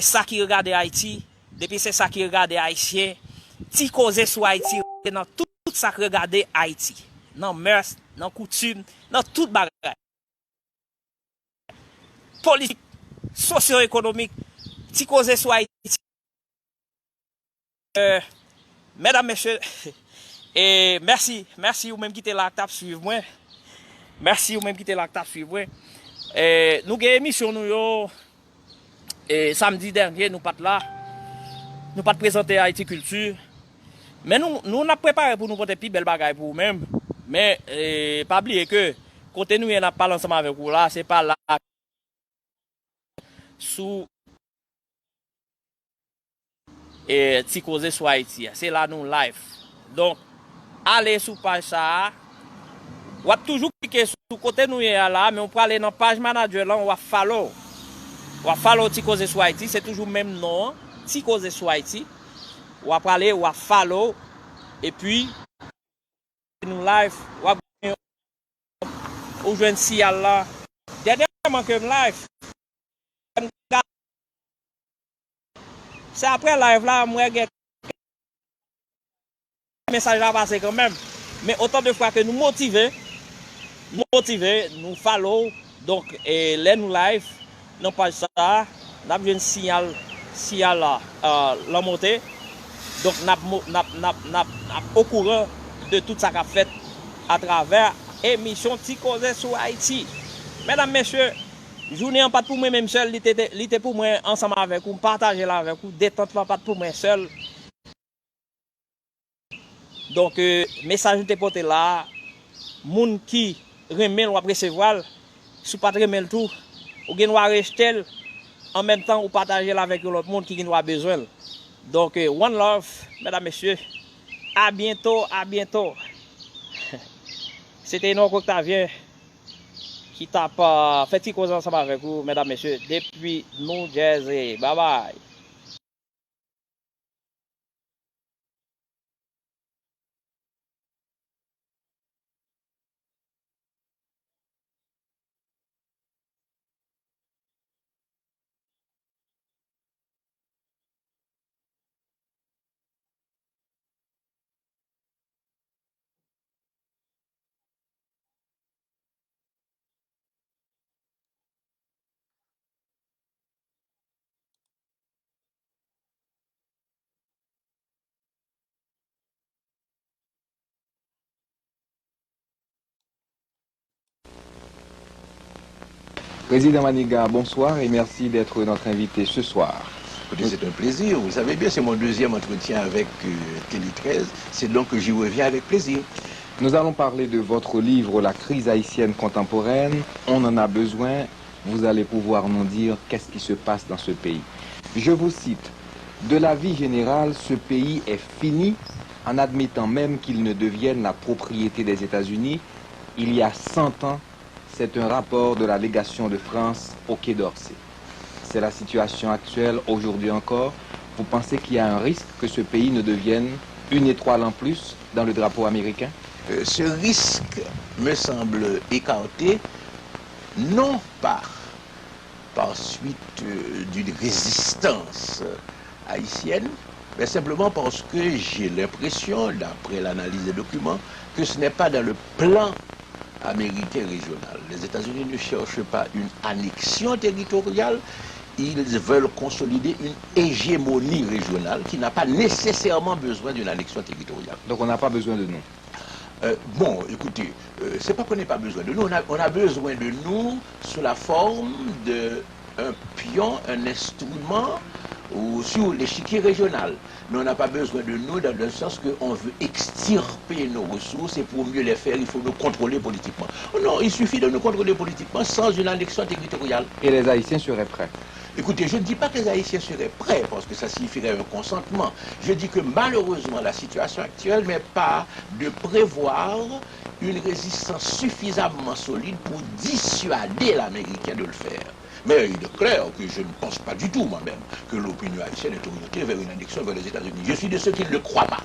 ça qui regarde Haïti depuis c'est ça qui regarde Haïtien petit causer sur Haïti dans tout ça qui regarde Haïti dans mœurs dans coutume dans toute bagaille politique socio-économique petit causer sur Haïti mesdames messieurs et merci ou même qui était là tap suivre moi merci ou même qui était là tap suivre moi nous avons émission nous et samedi dernier nous pas là nous pas présenter Haïti culture Mais nous avons préparé pour nous porter plus belle bagaille pour nous-mêmes. Mais pas oublier que, côté nous, on n'a pas ensemble avec vous là, c'est pas là sous et ti cause sur Haïti. C'est là nous live. Donc, allez sur page ça. On va toujours cliquer sur côté nous là, mais on peut aller dans page manager là, on va follow. On va follow ti cause sur Haïti, c'est toujours même nom, ti cause sur Haïti. On va aller, on va follow et puis nous live, on va ou joindre signal là. Dernièrement que live. C'est après live là, moi j'ai message à passer quand même. Mais autant de fois que nous motiver, nous follow, donc et les nous live, non pas ça, nous avons un signal là, la montée. Donc nous au courant de tout ça qu'a fait à travers émission Ticozé sur Haïti. Mesdames, messieurs, journée en pas pour moi même seul, il était pour moi ensemble avec vous, partager là avec vous, détente là pas pour moi seul. Donc message te porté là, moun qui remet ou recevoir, si pas remet le tout, ou gen doit rester en même temps ou partager là avec l'autre monde qui a besoin. Donc one love, mesdames messieurs. À bientôt, à bientôt. C'était Enoch Octavien qui t'a fait petit cause ensemble avec vous, mesdames, messieurs, depuis New Jersey. Bye bye. Président Maniga, bonsoir et merci d'être notre invité ce soir. Écoutez, c'est un plaisir. Vous savez bien, c'est mon deuxième entretien avec Télé 13. C'est donc que j'y reviens avec plaisir. Nous allons parler de votre livre La crise haïtienne contemporaine. On en a besoin. Vous allez pouvoir nous dire qu'est-ce qui se passe dans ce pays. Je vous cite. De la vie générale, ce pays est fini en admettant même qu'il ne devienne la propriété des États-Unis. Il y a 100 ans, c'est un rapport de la légation de France au Quai d'Orsay. C'est la situation actuelle aujourd'hui encore. Vous pensez qu'il y a un risque que ce pays ne devienne une étoile en plus dans le drapeau américain? Ce risque me semble écarté, non pas par suite d'une résistance haïtienne, mais simplement parce que j'ai l'impression, d'après l'analyse des documents, que ce n'est pas dans le plan américain régional. Les États-Unis ne cherchent pas une annexion territoriale, ils veulent consolider une hégémonie régionale qui n'a pas nécessairement besoin d'une annexion territoriale. Donc on n'a pas besoin de nous. Bon, écoutez, c'est pas qu'on n'ait pas besoin de nous, on a besoin de nous sous la forme d'un pion, un instrument ou sur l'échiquier régional. Mais on n'a pas besoin de nous dans le sens qu'on veut extirper nos ressources et pour mieux les faire, il faut nous contrôler politiquement. Non, il suffit de nous contrôler politiquement sans une annexion territoriale. Et les Haïtiens seraient prêts? Écoutez, je ne dis pas que les Haïtiens seraient prêts parce que ça signifierait un consentement. Je dis que malheureusement, la situation actuelle n'est pas de prévoir une résistance suffisamment solide pour dissuader l'Américain de le faire. Mais il est clair que je ne pense pas du tout moi-même que l'opinion haïtienne est orientée vers une annexion vers les États-Unis. Je suis de ceux qui ne le croient pas.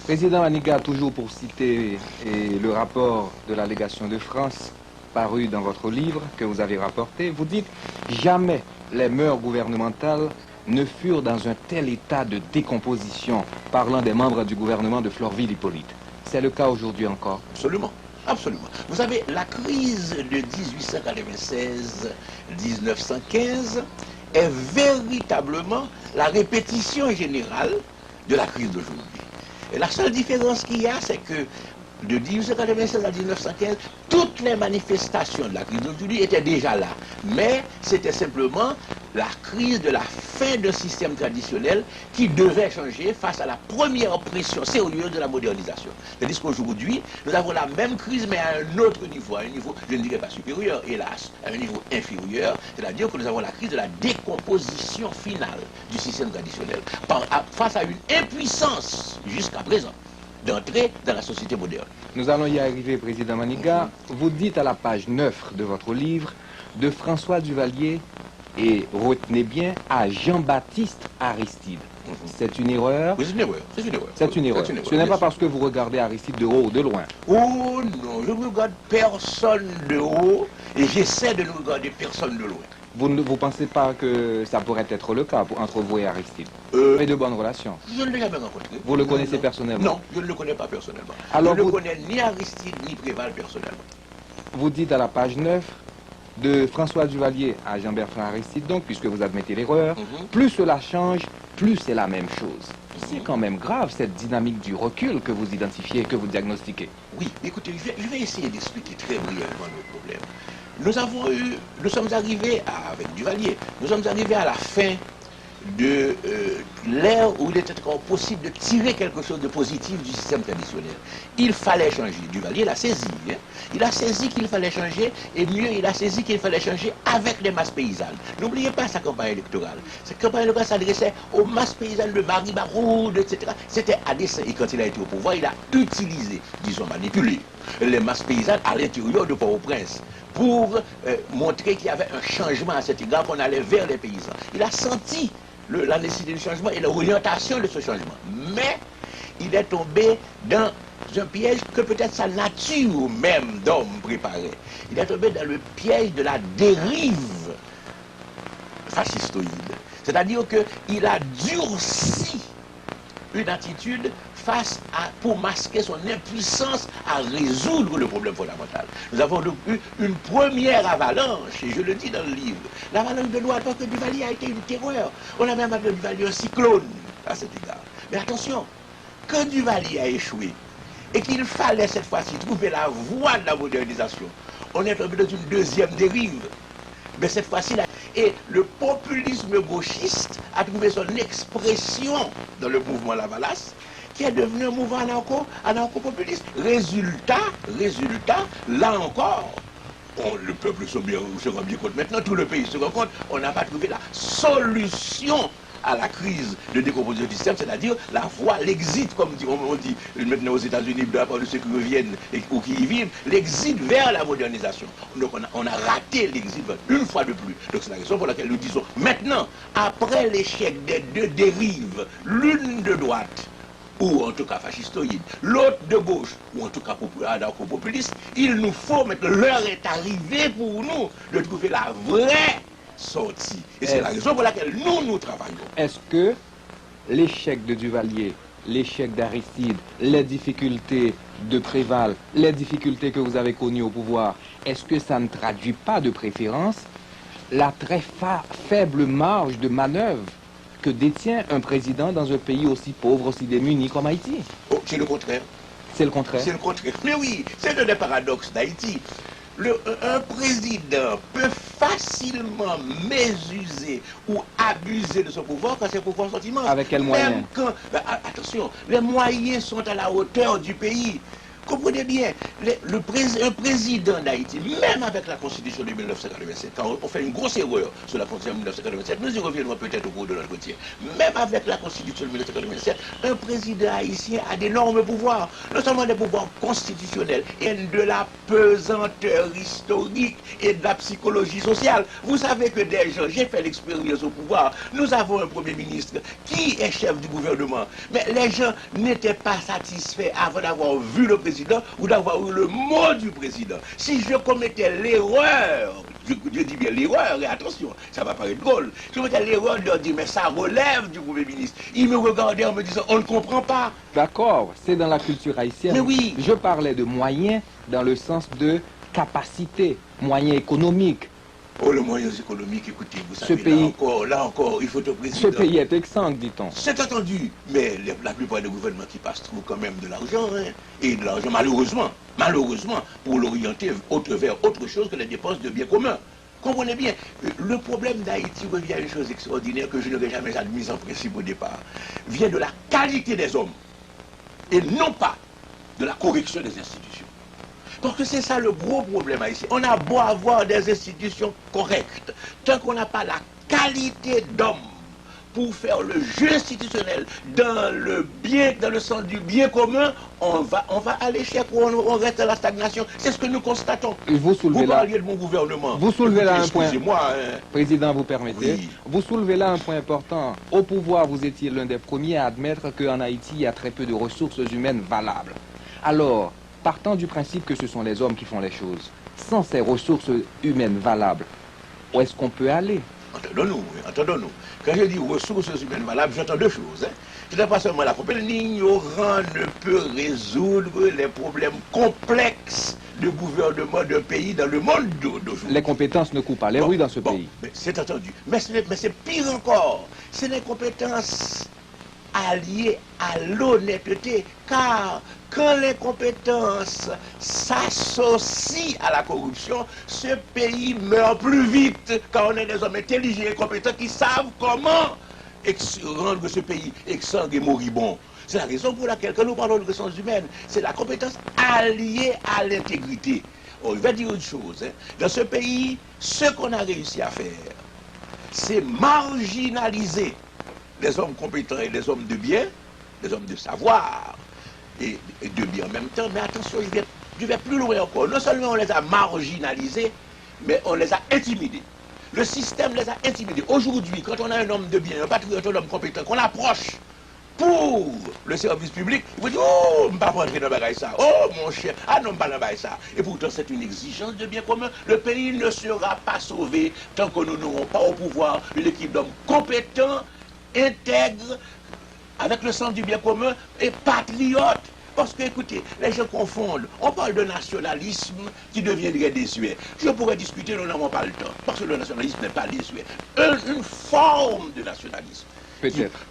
Président Maniga, toujours pour citer le rapport de la légation de France paru dans votre livre que vous avez rapporté, vous dites « Jamais les mœurs gouvernementales ne furent dans un tel état de décomposition, parlant des membres du gouvernement de Florvil-Hippolyte. » C'est le cas aujourd'hui encore? Absolument. Absolument. Vous savez, la crise de 1896-1915 est véritablement la répétition générale de la crise d'aujourd'hui. Et la seule différence qu'il y a, c'est que de 1896 à 1915, toutes les manifestations de la crise d'aujourd'hui étaient déjà là. Mais c'était simplement la crise de la fin d'un système traditionnel qui devait changer face à la première pression sérieuse de la modernisation. Tandis qu'aujourd'hui, nous avons la même crise, mais à un autre niveau, à un niveau, je ne dirais pas supérieur, hélas, à un niveau inférieur, c'est-à-dire que nous avons la crise de la décomposition finale du système traditionnel face à une impuissance, jusqu'à présent, d'entrer dans la société moderne. Nous allons y arriver, Président Maniga. Vous dites à la page 9 de votre livre, de François Duvalier, et retenez bien, à Jean-Baptiste Aristide. C'est une erreur. Oui, c'est une erreur. C'est une erreur. C'est une erreur. Ce n'est pas parce que vous regardez Aristide de haut ou de loin. Oh non, je ne regarde personne de haut et j'essaie de ne regarder personne de loin. Vous ne vous pensez pas que ça pourrait être le cas entre vous et Aristide? Mais de bonnes relations. Je ne l'ai jamais rencontré. Vous le connaissez personnellement? Non, je ne le connais pas personnellement. Alors je ne connais ni Aristide ni Préval personnellement. Vous dites à la page 9, de François Duvalier à Jean-Bertrand Aristide, donc, puisque vous admettez l'erreur, plus cela change, plus c'est la même chose. C'est quand même grave, cette dynamique du recul que vous identifiez, que vous diagnostiquez. Oui, écoutez, je vais essayer d'expliquer très brièvement le problème. Nous sommes arrivés, avec Duvalier, nous sommes arrivés à la fin de l'ère où il était encore possible de tirer quelque chose de positif du système traditionnel. Il fallait changer. Duvalier l'a saisi. Hein. Il a saisi qu'il fallait changer, et mieux, il a saisi qu'il fallait changer avec les masses paysannes. N'oubliez pas sa campagne électorale. Cette campagne électorale s'adressait aux masses paysannes de Marie Baroud, etc. C'était à dessein. Et quand il a été au pouvoir, il a utilisé, disons manipulé, les masses paysannes à l'intérieur de Port-au-Prince pour montrer qu'il y avait un changement à cet égard, qu'on allait vers les paysans. Il a senti la nécessité du changement et l'orientation de ce changement. Mais il est tombé dans un piège que peut-être sa nature même d'homme préparait. Il est tombé dans le piège de la dérive fascistoïde. C'est-à-dire qu'il a durci une attitude pour masquer son impuissance à résoudre le problème fondamental. Nous avons donc eu une première avalanche, et je le dis dans le livre, l'avalanche de loi, parce que Duvalier a été une terreur. On a même appelé Duvalier un cyclone à cet égard. Mais attention, quand Duvalier a échoué, et qu'il fallait cette fois-ci trouver la voie de la modernisation, on est tombé dans une deuxième dérive. Mais cette fois-ci, et le populisme gauchiste a trouvé son expression dans le mouvement Lavalas, qui est devenu un mouvement anarcho-populiste. Résultat, là encore, le peuple se rend bien compte. Maintenant, tout le pays se rend compte, on n'a pas trouvé la solution à la crise de décomposition du système, c'est-à-dire la voie, l'exit, comme on dit maintenant aux États-Unis, de la part de ceux qui reviennent ou qui y vivent, l'exit vers la modernisation. Donc on a raté l'exit une fois de plus. Donc c'est la raison pour laquelle nous disons, maintenant, après l'échec des deux dérives, l'une de droite, ou en tout cas fascistoïde, l'autre de gauche, ou en tout cas anarcho-populiste, il nous faut maintenant, l'heure est arrivée pour nous de trouver la vraie sortie. Et c'est la raison pour laquelle nous travaillons. Est-ce que l'échec de Duvalier, l'échec d'Aristide, les difficultés de Préval, les difficultés que vous avez connues au pouvoir, est-ce que ça ne traduit pas de préférence la très faible marge de manœuvre que détient un président dans un pays aussi pauvre, aussi démuni comme Haïti? Oh, c'est le contraire. C'est le contraire. C'est le contraire. Mais oui, c'est un des paradoxes d'Haïti. Un président peut facilement mésuser ou abuser de son pouvoir quand ses pouvoirs sont immenses. Avec quels moyens? Même quand, attention, les moyens sont à la hauteur du pays. Comprenez bien, un président d'Haïti, même avec la Constitution de 1987, quand on fait une grosse erreur sur la Constitution de 1987, nous y reviendrons peut-être au cours de l'entretien, même avec la Constitution de 1987, un président haïtien a d'énormes pouvoirs, non seulement des pouvoirs constitutionnels, et de la pesanteur historique et de la psychologie sociale. Vous savez que des gens, j'ai fait l'expérience au pouvoir, nous avons un Premier ministre qui est chef du gouvernement, mais les gens n'étaient pas satisfaits avant d'avoir vu le président ou d'avoir eu le mot du président. Si je commettais l'erreur, je dis bien l'erreur, et attention, ça va paraître drôle, je commettais l'erreur de leur dire, mais ça relève du Premier ministre. Il me regardait en me disant, on ne comprend pas. D'accord, c'est dans la culture haïtienne. Mais oui. Je parlais de moyens dans le sens de capacité, moyens économiques. Oh, les moyens économiques, écoutez, vous savez, là encore, il faut au président. Ce pays est exsangue, dit-on. C'est attendu, mais la plupart des gouvernements qui passent trouvent quand même de l'argent, hein, et de l'argent, malheureusement, pour l'orienter vers autre chose que les dépenses de biens communs. Comprenez bien, le problème d'Haïti revient à une chose extraordinaire que je n'aurais jamais admise en principe au départ. Vient de la qualité des hommes et non pas de la correction des institutions. Parce que c'est ça le gros problème haïtien. On a beau avoir des institutions correctes, tant qu'on n'a pas la qualité d'homme pour faire le jeu institutionnel dans le bien, dans le sens du bien commun, on va à l'échec ou on reste à la stagnation. C'est ce que nous constatons. Vous soulevez là, parliez de mon gouvernement. vous soulevez là un point. Excusez-moi. Président, vous permettez. Oui. Vous soulevez là un point important. Au pouvoir, vous étiez l'un des premiers à admettre qu'en Haïti, il y a très peu de ressources humaines valables. Alors, partant du principe que ce sont les hommes qui font les choses, sans ces ressources humaines valables, où est-ce qu'on peut aller? Entendons-nous, entendons-nous. Quand je dis ressources humaines valables, j'entends deux choses. Ce n'est pas seulement la compétence. L'ignorant ne peut résoudre les problèmes complexes de gouvernement d'un pays dans le monde d'aujourd'hui. Les compétences ne coupent pas les rues dans ce pays. C'est entendu. Mais c'est pire encore. C'est les compétences alliées à l'honnêteté. Car quand les compétences s'associent à la corruption, ce pays meurt plus vite quand on est des hommes intelligents et compétents qui savent comment rendre ce pays exsangue et moribond. C'est la raison pour laquelle, quand nous parlons de ressources humaines, c'est la compétence alliée à l'intégrité. Oh, je vais dire une chose. Dans ce pays, ce qu'on a réussi à faire, c'est marginaliser les hommes compétents et les hommes de bien, les hommes de savoir et de bien en même temps. Mais attention, je vais plus loin encore. Non seulement on les a marginalisés, mais on les a intimidés. Le système les a intimidés. Aujourd'hui, quand on a un homme de bien, un patriote, un homme compétent, qu'on approche pour le service public, il vous dit, oh, je ne vais pas rentrer dans le bagage ça. Oh, mon cher, ah non, je ne vais pas dans le bagage ça. Et pourtant, c'est une exigence de bien commun. Le pays ne sera pas sauvé tant que nous n'aurons pas au pouvoir une équipe d'hommes compétents, intègres, avec le sens du bien commun et patriotes. Parce que, écoutez, les gens confondent. On parle de nationalisme qui deviendrait désuet. Je pourrais discuter, nous n'avons pas le temps. Parce que le nationalisme n'est pas désuet. Une forme de nationalisme.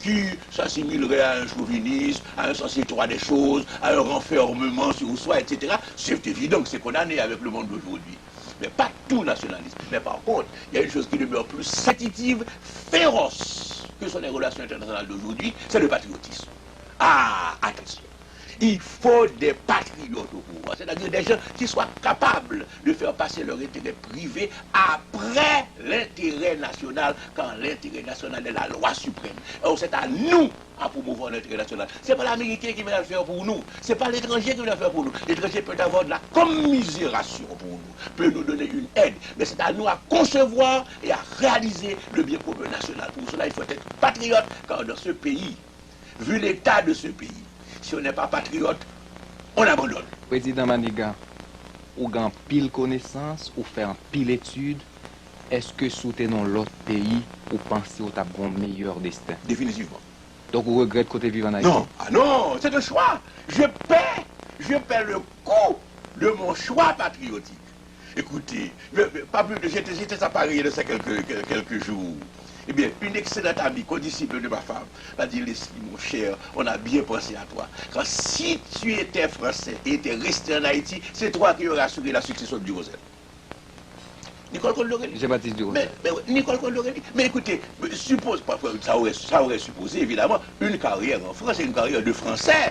Qui s'assimilerait à un chauvinisme, à un sens étroit des choses, à un renfermement sur soi, etc. C'est évident que c'est condamné avec le monde d'aujourd'hui. Mais pas tout nationalisme. Mais par contre, il y a une chose qui demeure plus sensitive, féroce, que sont les relations internationales d'aujourd'hui, c'est le patriotisme. Ah, attention. Il faut des patriotes au pouvoir, c'est-à-dire des gens qui soient capables de faire passer leur intérêt privé après l'intérêt national, quand l'intérêt national est la loi suprême. Alors c'est à nous à promouvoir l'intérêt national. Ce n'est pas l'Américain qui va le faire pour nous, ce n'est pas l'étranger qui va le faire pour nous. L'étranger peut avoir de la commisération pour nous, peut nous donner une aide, mais c'est à nous à concevoir et à réaliser le bien commun national. Pour cela, il faut être patriote, car dans ce pays, vu l'état de ce pays, si on n'est pas patriote, on abandonne. Président Maniga, ou gagne pile connaissance, ou fait un pile étude, est-ce que soutenons l'autre pays ou pensez au tabon meilleur destin? Définitivement. Donc vous regrettez côté vivre en Haïti? Non, ah non, c'est un choix. Je paie le coût de mon choix patriotique. Écoutez, pas plus de j'étais à Paris de ça quelques jours. Eh bien, une excellente amie, condisciple de ma femme, m'a dit, Leslie, mon cher, on a bien pensé à toi. Car si tu étais français et étais resté en Haïti, c'est toi qui aurais assuré la succession du Rosel. Nicole Colorelli. Jean-Baptiste Durosel. Mais Nicole Colorelli. Mais écoutez, suppose, ça aurait supposé, évidemment, une carrière en France et une carrière de français.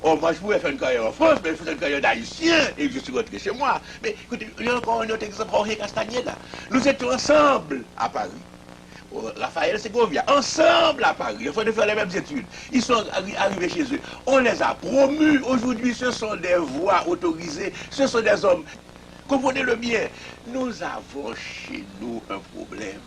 Oh, moi, je pouvais faire une carrière en France, mais je faisais une carrière d'haïtien et je suis rentré chez moi. Mais écoutez, il y a encore un autre exemple, Jorge Castagneda. Nous étions ensemble à Paris. Raphaël Segovia, ensemble à Paris, il faut faire les mêmes études. Ils sont arrivés chez eux. On les a promus. Aujourd'hui, ce sont des voix autorisées. Ce sont des hommes. Comprenez-le bien. Nous avons chez nous un problème.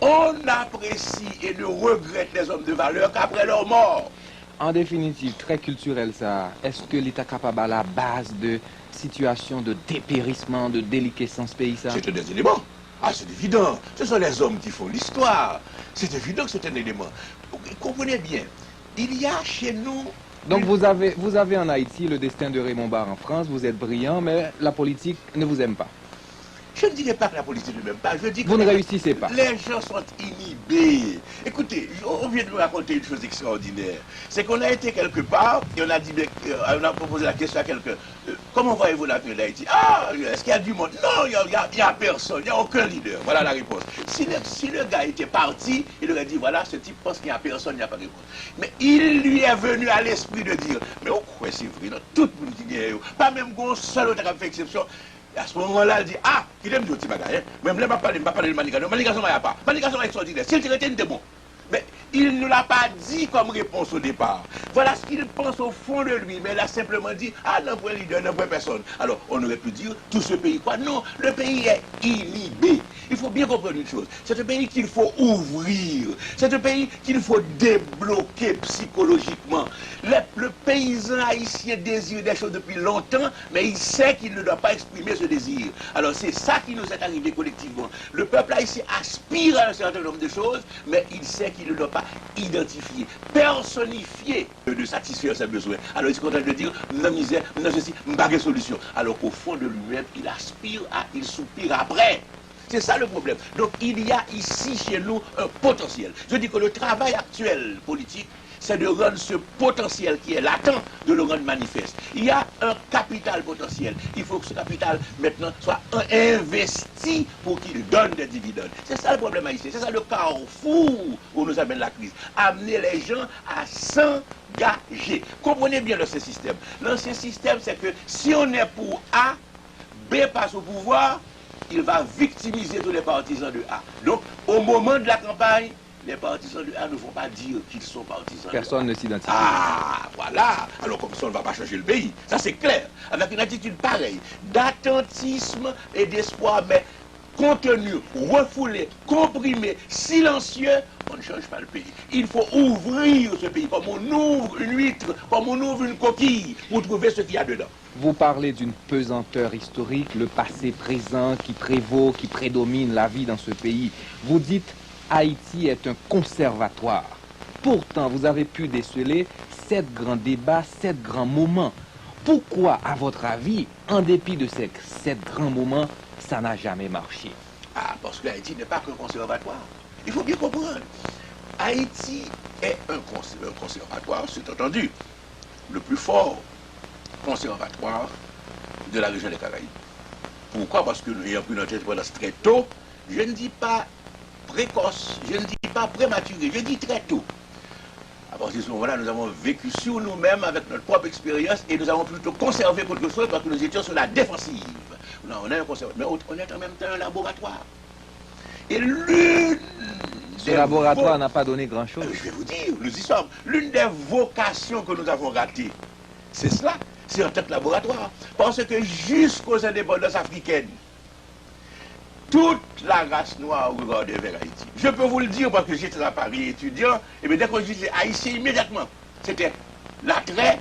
On apprécie et ne regrette les hommes de valeur qu'après leur mort. En définitive, très culturel ça. Est-ce que l'État capable à la base de situation de dépérissement, de déliquescence pays ça? C'est un des éléments. Ah, c'est évident. Ce sont les hommes qui font l'histoire. C'est évident que c'est un élément. Comprenez bien, il y a chez nous... Donc vous avez en Haïti le destin de Raymond Barre en France, vous êtes brillant, mais la politique ne vous aime pas. Je ne dirais pas que la politique ne m'aime pas, je dis que... Vous ne réussissez pas. Les gens sont inhibés. Écoutez, on vient de me raconter une chose extraordinaire. C'est qu'on a été quelque part, et on a dit, on a proposé la question à quelqu'un, comment voyez-vous l'avenir d'Haïti? Ah, est-ce qu'il y a du monde? Non, il n'y a personne, il n'y a aucun leader. Voilà la réponse. Si le gars était parti, il aurait dit, voilà, ce type pense qu'il n'y a personne, il n'y a pas de réponse. Mais il lui est venu à l'esprit de dire, mais au quoi c'est vrai, non? Tout le monde qui gagne, pas même un seul autre qui a fait exception. Et à ce moment-là, il dit, ah, il aime dire petit bagage, même là, je ne vais pas parler de Manika, non, Manika, ça ne va pas. Manika, ça va extraordinaire. S'il était retenu, c'était bon. Mais il ne l'a pas dit comme réponse au départ. Voilà ce qu'il pense au fond de lui. Mais il a simplement dit, ah, non, point leader, non, point personne. Alors, on aurait pu dire, tout ce pays, quoi? Non, le pays est inhibé. Il faut bien comprendre une chose. C'est un pays qu'il faut ouvrir. C'est un pays qu'il faut débloquer psychologiquement. Le paysan haïtien désire des choses depuis longtemps, mais il sait qu'il ne doit pas exprimer ce désir. Alors, c'est ça qui nous est arrivé collectivement. Le peuple haïtien aspire à un certain nombre de choses, mais il sait qu'il ne doit pas identifier, personnifier de satisfaire ses besoins. Alors il se contente de dire, non misère, non ceci, pas de solution. Alors qu'au fond de lui-même, il soupire après. C'est ça le problème. Donc il y a ici chez nous un potentiel. Je dis que le travail actuel politique, c'est de rendre ce potentiel qui est latent, de le rendre manifeste. Il y a un capital potentiel. Il faut que ce capital, maintenant, soit investi pour qu'il donne des dividendes. C'est ça le problème haïtien. C'est ça le carrefour où nous amène la crise. Amener les gens à s'engager. Comprenez bien l'ancien système. L'ancien système, c'est que si on est pour A, B passe au pouvoir, il va victimiser tous les partisans de A. Donc, au moment de la campagne, les partisans de A ne vont pas dire qu'ils sont partisans. Personne ne s'identifie. Ah, voilà. Alors comme ça, on ne va pas changer le pays. Ça, c'est clair. Avec une attitude pareille, d'attentisme et d'espoir, mais contenu, refoulé, comprimé, silencieux, on ne change pas le pays. Il faut ouvrir ce pays, comme on ouvre une huître, comme on ouvre une coquille, pour trouver ce qu'il y a dedans. Vous parlez d'une pesanteur historique, le passé présent qui prévaut, qui prédomine la vie dans ce pays. Vous dites Haïti est un conservatoire. Pourtant, vous avez pu déceler 7 grands débats, 7 grands moments. Pourquoi, à votre avis, en dépit de ces 7 grands moments, ça n'a jamais marché? Ah, parce que Haïti n'est pas qu'un conservatoire. Il faut bien comprendre. Haïti est un conservatoire, c'est entendu, le plus fort conservatoire de la région des Caraïbes. Pourquoi? Parce que nous ayons pris notre indépendance très tôt. Je ne dis pas précoce, je ne dis pas prématuré, je dis très tôt. À partir de ce moment-là, nous avons vécu sur nous-mêmes avec notre propre expérience et nous avons plutôt conservé quelque chose parce que nous étions sur la défensive. Non, on est un conservatoire, mais on est en même temps un laboratoire. Et ce laboratoire n'a pas donné grand-chose. Je vais vous dire, nous y sommes. L'une des vocations que nous avons ratées, c'est cela, c'est en tant que laboratoire. Parce que jusqu'aux indépendances africaines, toute la race noire regardait vers Haïti. Je peux vous le dire parce que j'étais à Paris étudiant, et bien dès qu'on disait Haïtien, immédiatement, c'était l'attrait,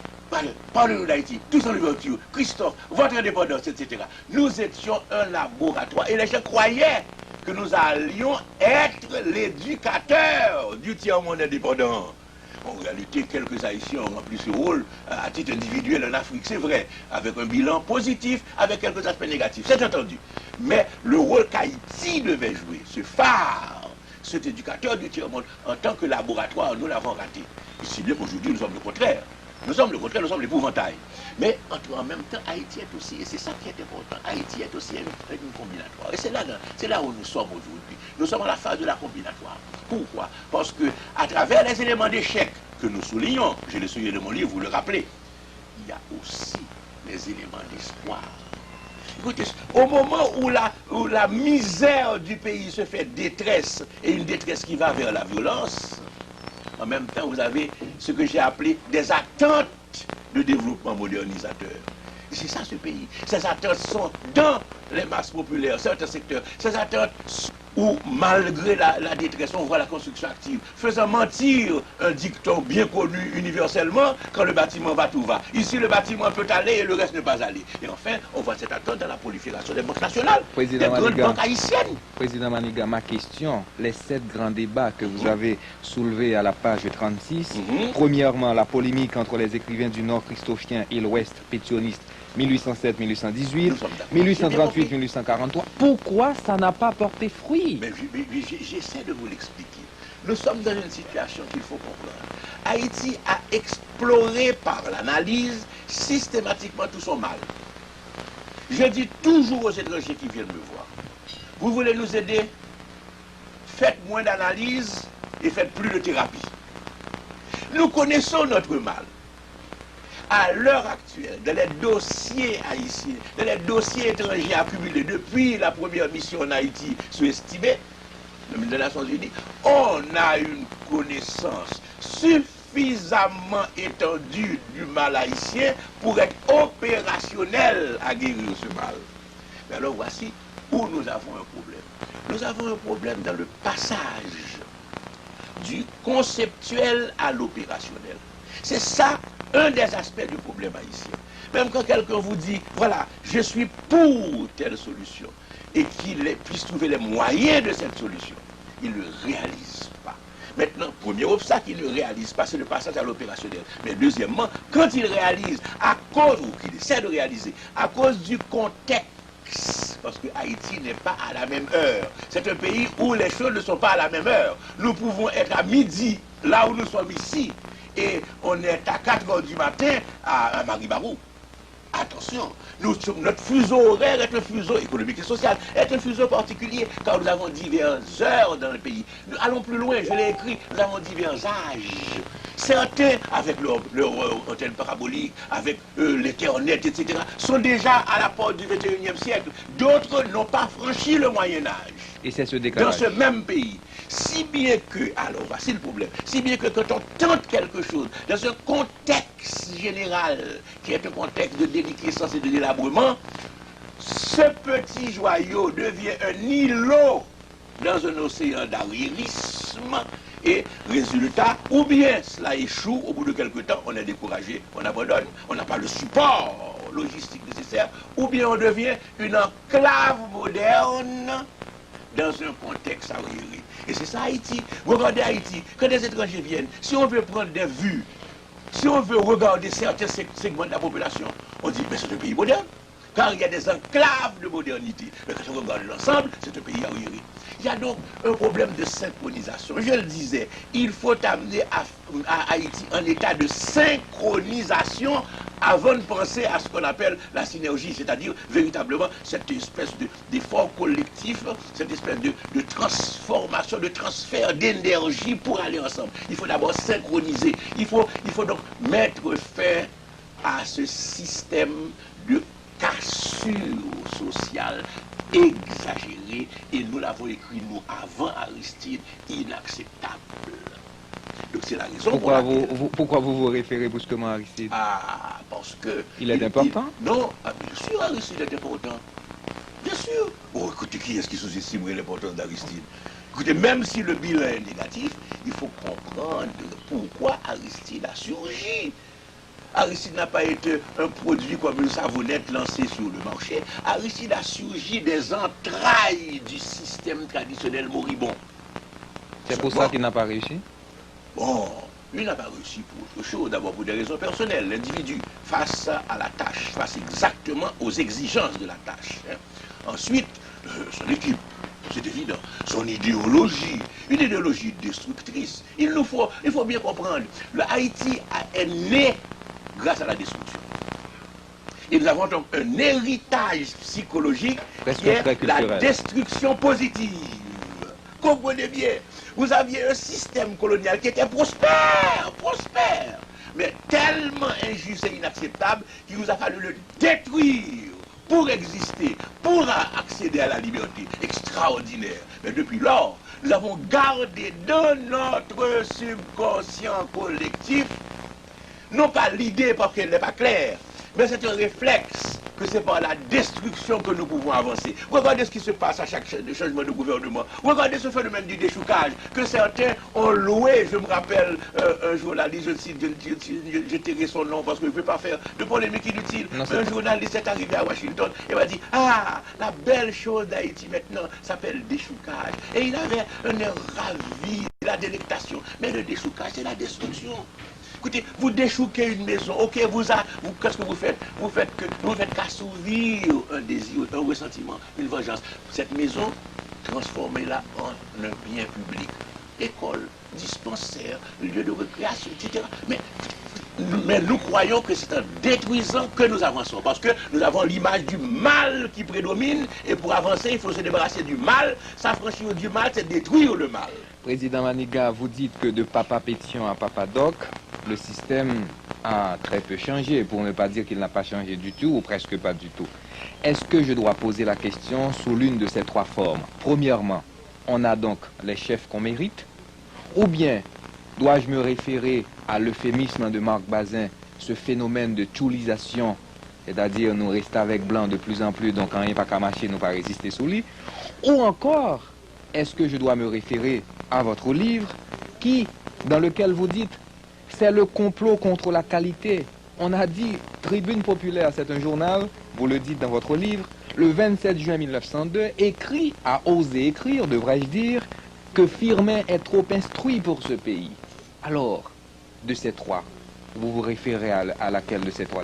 parlez-nous d'Haïti, tous en ouverture, Christophe, votre indépendance, etc. Nous étions un laboratoire et les gens croyaient que nous allions être l'éducateur du tiers-monde indépendant. En réalité, quelques Haïtiens ont rempli ce rôle à titre individuel en Afrique, c'est vrai, avec un bilan positif, avec quelques aspects négatifs, c'est entendu. Mais le rôle qu'Haïti devait jouer, ce phare, cet éducateur du tiers-monde, en tant que laboratoire, nous l'avons raté. Si bien qu'aujourd'hui, nous sommes le contraire. Nous sommes le contraire, nous sommes l'épouvantail. Mais en même temps, Haïti est aussi, et c'est ça qui est important, Haïti est aussi une combinatoire. Et c'est là où nous sommes aujourd'hui. Nous sommes à la phase de la combinatoire. Pourquoi? Parce que à travers les éléments d'échec que nous soulignons, je l'ai souligné dans mon livre, vous le rappelez, il y a aussi les éléments d'espoir. Écoutez, au moment où la misère du pays se fait détresse, et une détresse qui va vers la violence, en même temps, vous avez ce que j'ai appelé des attentes de développement modernisateur. Et c'est ça ce pays. Ces attentes sont dans les masses populaires, certains secteurs. Ces attentes où, malgré la détresse, on voit la construction active, faisant mentir un dicton bien connu universellement, quand le bâtiment va, tout va. Ici, le bâtiment peut aller et le reste ne pas aller. Et enfin, on voit cette attente dans la prolifération des banques nationales, des grandes banques haïtiennes. Président Maniga, ma question, les 7 grands débats que vous avez soulevés à la page 36, premièrement, la polémique entre les écrivains du Nord christophien et l'Ouest pétioniste, 1807-1818, 1838-1843. Pourquoi ça n'a pas porté fruit? Mais j'essaie de vous l'expliquer. Nous sommes dans une situation qu'il faut comprendre. Haïti a exploré par l'analyse systématiquement tout son mal. Je dis toujours aux étrangers qui viennent me voir, vous voulez nous aider? Faites moins d'analyse et faites plus de thérapie. Nous connaissons notre mal. À l'heure actuelle, dans les dossiers haïtiens, dans les dossiers étrangers accumulés depuis la première mission en Haïti sous-estimée, des Nations Unies, on a une connaissance suffisamment étendue du mal haïtien pour être opérationnel à guérir ce mal. Mais alors voici où nous avons un problème. Nous avons un problème dans le passage du conceptuel à l'opérationnel. C'est ça un des aspects du problème haïtien. Même quand quelqu'un vous dit, voilà, je suis pour telle solution, et qu'il puisse trouver les moyens de cette solution, il ne le réalise pas. Maintenant, premier obstacle, il ne réalise pas, c'est le passage à l'opérationnel. Mais deuxièmement, quand il réalise, à cause, ou qu'il essaie de réaliser, à cause du contexte, parce que Haïti n'est pas à la même heure. C'est un pays où les choses ne sont pas à la même heure. Nous pouvons être à midi, là où nous sommes ici, et on est à 4 heures du matin à Maribarou. Attention, notre fuseau horaire est un fuseau économique et social, est un fuseau particulier, car nous avons diverses heures dans le pays. Nous allons plus loin, je l'ai écrit, nous avons divers âges. Certains, avec leur antenne parabolique, avec l'Ethernet, etc., sont déjà à la porte du 21e siècle. D'autres n'ont pas franchi le Moyen-Âge. Et c'est ce décalage. Dans ce même pays. Si bien que, alors voici le problème, si bien que quand on tente quelque chose dans un contexte général, qui est un contexte de déliquescence et de délabrement, ce petit joyau devient un îlot dans un océan d'arriérisme, et résultat, ou bien cela échoue, au bout de quelque temps, on est découragé, on abandonne, on n'a pas le support logistique nécessaire, ou bien on devient une enclave moderne dans un contexte arriéré. Et c'est ça Haïti. Regardez Haïti, quand des étrangers viennent, si on veut prendre des vues, si on veut regarder certains segments de la population, on dit, mais c'est un pays moderne. Car il y a des enclaves de modernité. Mais quand on regarde l'ensemble, c'est un pays arriéré. Il y a donc un problème de synchronisation. Je le disais, il faut amener à Haïti un état de synchronisation avant de penser à ce qu'on appelle la synergie, c'est-à-dire véritablement cette espèce d'effort collectif, cette espèce de transformation, de transfert d'énergie pour aller ensemble. Il faut d'abord synchroniser. Il faut donc mettre fin à ce système de cassure sociale exagérée, et nous l'avons écrit, nous, avant Aristide, inacceptable. Donc c'est la raison Pourquoi vous référez brusquement à Aristide? Ah, parce que... Il est important? Non, bien sûr, Aristide est important. Bien sûr. Bon, écoutez, qui est-ce qui sous-estimerait l'importance d'Aristide? Écoutez, même si le bilan est négatif, il faut comprendre pourquoi Aristide a surgi. Aristide n'a pas été un produit comme une savonnette lancée sur le marché. Aristide a surgi des entrailles du système traditionnel moribond. C'est pour ça qu'il n'a pas réussi? Bon, il n'a pas réussi pour autre chose. D'abord pour des raisons personnelles. L'individu, face à la tâche, face exactement aux exigences de la tâche. Ensuite, son équipe. C'est évident. Son idéologie, une idéologie destructrice. Il faut bien comprendre. Le Haïti est né grâce à la destruction. Et nous avons donc un héritage psychologique qui est la destruction positive. Comprenez bien, vous aviez un système colonial qui était prospère, mais tellement injuste et inacceptable qu'il nous a fallu le détruire pour exister, pour accéder à la liberté extraordinaire. Mais depuis lors, nous avons gardé dans notre subconscient collectif non pas l'idée parce qu'elle n'est pas claire, mais c'est un réflexe que c'est par la destruction que nous pouvons avancer. Regardez ce qui se passe à chaque changement de gouvernement. Regardez ce phénomène du déchoucage que certains ont loué. Je me rappelle un journaliste, je tairai son nom parce que je ne veux pas faire de polémique inutile. Un journaliste est arrivé à Washington et m'a dit, ah, la belle chose d'Haïti maintenant s'appelle déchoucage. Et il avait un air ravi, la délectation. Mais le déchoucage, c'est la destruction. Écoutez, vous déchouquez une maison, ok, qu'est-ce que vous faites? Vous faites qu'assouvir un désir, un ressentiment, une vengeance. Cette maison, transformez-la en un bien public. École, dispensaire, lieu de récréation, etc. Mais Mais nous croyons que c'est en détruisant que nous avançons, parce que nous avons l'image du mal qui prédomine, et pour avancer, il faut se débarrasser du mal. S'affranchir du mal, c'est détruire le mal. Président Maniga, vous dites que de Papa Pétion à Papa Doc, le système a très peu changé, pour ne pas dire qu'il n'a pas changé du tout, ou presque pas du tout. Est-ce que je dois poser la question sous l'une de ces trois formes? Premièrement, on a donc les chefs qu'on mérite, ou bien dois-je me référer à l'euphémisme de Marc Bazin, ce phénomène de tchoulisation, c'est-à-dire nous rester avec blanc de plus en plus, donc quand il n'y a pas qu'à marcher, nous pas résister sous lui, ou encore, est-ce que je dois me référer à votre livre, dans lequel vous dites, c'est le complot contre la qualité. On a dit, Tribune Populaire, c'est un journal, vous le dites dans votre livre, le 27 juin 1902, a osé écrire, devrais-je dire, que Firmin est trop instruit pour ce pays. Alors, de ces trois, vous vous référez à laquelle de ces trois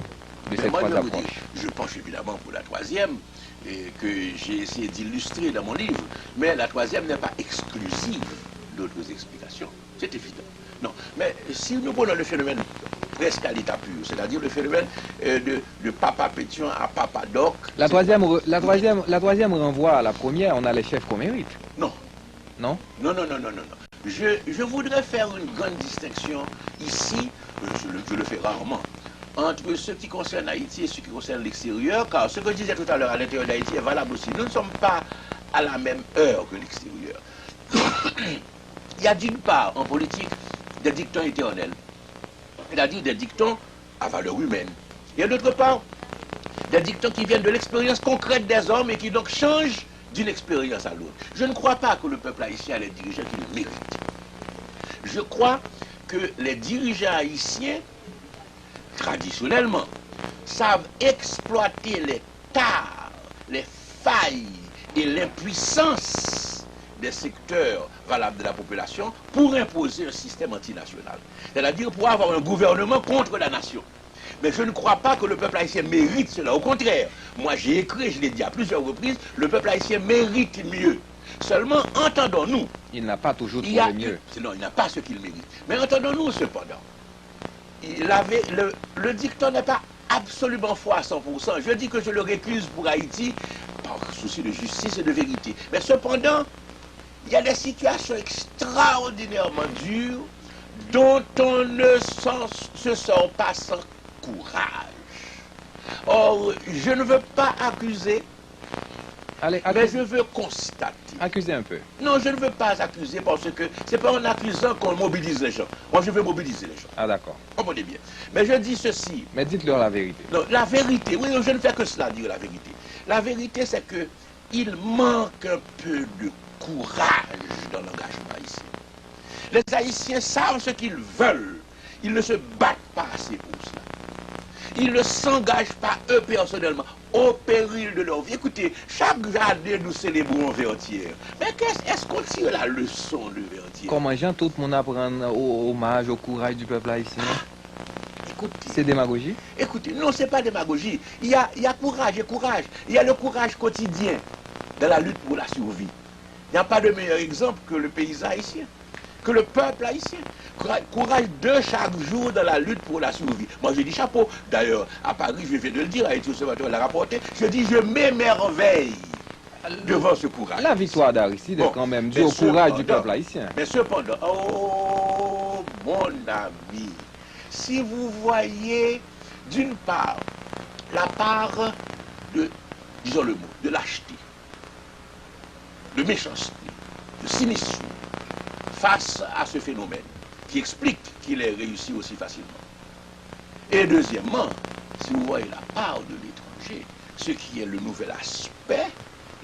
approches? Je penche évidemment pour la troisième, et que j'ai essayé d'illustrer dans mon livre, mais la troisième n'est pas exclusive d'autres explications, c'est évident. Non, mais si nous prenons le phénomène presque à l'état pur, c'est-à-dire le phénomène de Papa Pétion à Papa Doc... La troisième renvoie à la première, on a les chefs qu'on mérite. Non. Non? Non. Je voudrais faire une grande distinction ici, je le fais rarement, entre ce qui concerne Haïti et ce qui concerne l'extérieur, car ce que je disais tout à l'heure à l'intérieur d'Haïti est valable aussi. Nous ne sommes pas à la même heure que l'extérieur. Il y a d'une part, en politique, des dictons éternels, c'est-à-dire des dictons à valeur humaine. Il y a d'autre part, des dictons qui viennent de l'expérience concrète des hommes et qui donc changent d'une expérience à l'autre. Je ne crois pas que le peuple haïtien a les dirigeants qu'il mérite. Je crois que les dirigeants haïtiens, traditionnellement, savent exploiter les tares, les failles et l'impuissance des secteurs valables de la population pour imposer un système antinational. C'est-à-dire pour avoir un gouvernement contre la nation. Mais je ne crois pas que le peuple haïtien mérite cela. Au contraire, moi j'ai écrit, je l'ai dit à plusieurs reprises, le peuple haïtien mérite mieux. Seulement, entendons-nous. Il n'a pas toujours trouvé mieux. Non, il n'a pas ce qu'il mérite. Mais entendons-nous cependant. Le dicton n'est pas absolument faux à 100%. Je dis que je le récuse pour Haïti par souci de justice et de vérité. Mais cependant, il y a des situations extraordinairement dures dont on ne se sort pas sans courage. Or, je ne veux pas accuser, mais je veux constater. Accuser un peu. Non, je ne veux pas accuser parce que c'est pas en accusant qu'on mobilise les gens. Moi, je veux mobiliser les gens. Ah, d'accord. Comprenez bien. Mais je dis ceci. Mais dites-leur la vérité. Non, la vérité, oui, je ne fais que cela, dire la vérité. La vérité, c'est que il manque un peu de courage dans l'engagement haïtien. Les Haïtiens savent ce qu'ils veulent. Ils ne se battent pas assez pour cela. Ils ne s'engagent pas eux personnellement au péril de leur vie. Écoutez, chaque année nous célébrons Vertière. Mais est-ce qu'on tire la leçon de Vertière? Comment Jean, tout le monde apprend hommage au courage du peuple haïtien? Écoutez, c'est démagogie? Écoutez, non, c'est pas démagogie. Il y a courage et courage. Il y a le courage quotidien dans la lutte pour la survie. Il n'y a pas de meilleur exemple que le paysan haïtien, que le peuple haïtien. Courage de chaque jour dans la lutte pour la survie. Moi, je dis chapeau. D'ailleurs, à Paris, je viens de le dire, Haïti Observatoire l'a rapporté, je dis je m'émerveille devant ce courage. La victoire d'Aristide est quand même due au courage du peuple haïtien. Mais cependant, oh, mon ami, si vous voyez, d'une part, la part de, disons le mot, de lâcheté, de méchanceté, de cynisme, face à ce phénomène, qui explique qu'il est réussi aussi facilement. Et deuxièmement, si vous voyez la part de l'étranger, ce qui est le nouvel aspect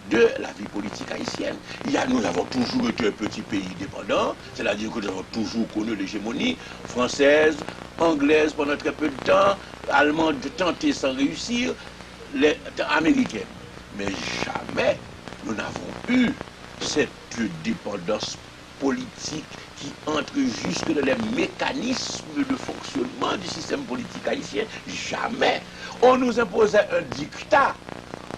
de la vie politique haïtienne. Nous avons toujours été un petit pays dépendant, c'est-à-dire que nous avons toujours connu l'hégémonie française, anglaise pendant très peu de temps, allemande tentée sans réussir, américaine. Mais jamais nous n'avons eu cette dépendance politique qui entre jusque dans les mécanismes de fonctionnement du système politique haïtien. Jamais. On nous imposait un dictat.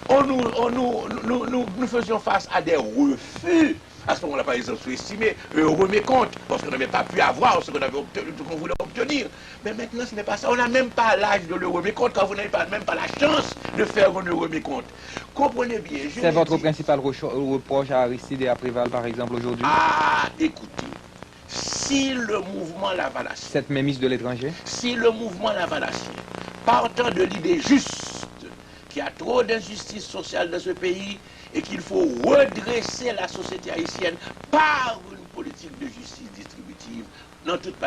Nous faisions face à des refus À ce moment-là, par exemple, sous-estimé, heureux mécompte, parce qu'on n'avait pas pu avoir ce qu'on avait obtenu, ce qu'on voulait obtenir. Mais maintenant, ce n'est pas ça. On n'a même pas l'âge de l'heureux mécompte quand vous n'avez même pas la chance de faire un heureux mécompte. Comprenez bien. C'est votre principal reproche à Aristide et à Préval, par exemple, aujourd'hui? Ah, écoutez, si le mouvement Lavalassien, cette mémise de l'étranger, si le mouvement Lavalassien, partant de l'idée juste qu'il y a trop d'injustice sociale dans ce pays et qu'il faut redresser la société haïtienne par une politique de justice distributive dans toute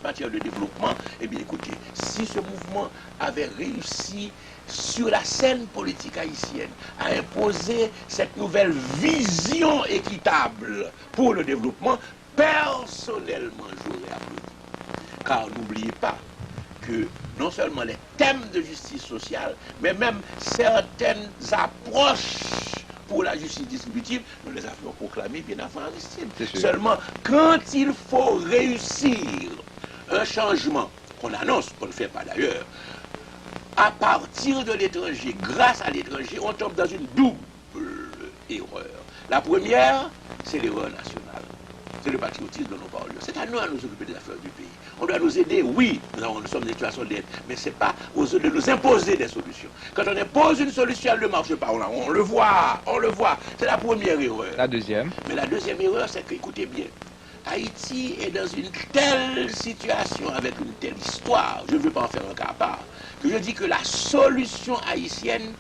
matière de développement, eh bien écoutez, si ce mouvement avait réussi sur la scène politique haïtienne à imposer cette nouvelle vision équitable pour le développement, personnellement j'aurais applaudi. Car n'oubliez pas que non seulement les thèmes de justice sociale, mais même certaines approches pour la justice distributive, nous les avions proclamées bien avant Aristide. Seulement, quand il faut réussir un changement qu'on annonce, qu'on ne fait pas d'ailleurs, à partir de l'étranger, grâce à l'étranger, on tombe dans une double erreur. La première, c'est l'erreur nationale. C'est le patriotisme dont nous parlons. C'est à nous à nous occuper des affaires du pays. On doit nous aider, oui, nous sommes dans une situation d'aide, mais ce n'est pas aux autres de nous imposer des solutions. Quand on impose une solution, elle ne marche pas. On le voit. C'est la première erreur. La deuxième. Mais la deuxième erreur, c'est que, écoutez bien, Haïti est dans une telle situation, avec une telle histoire, je ne veux pas en faire un cas à part, que je dis que la solution haïtienne,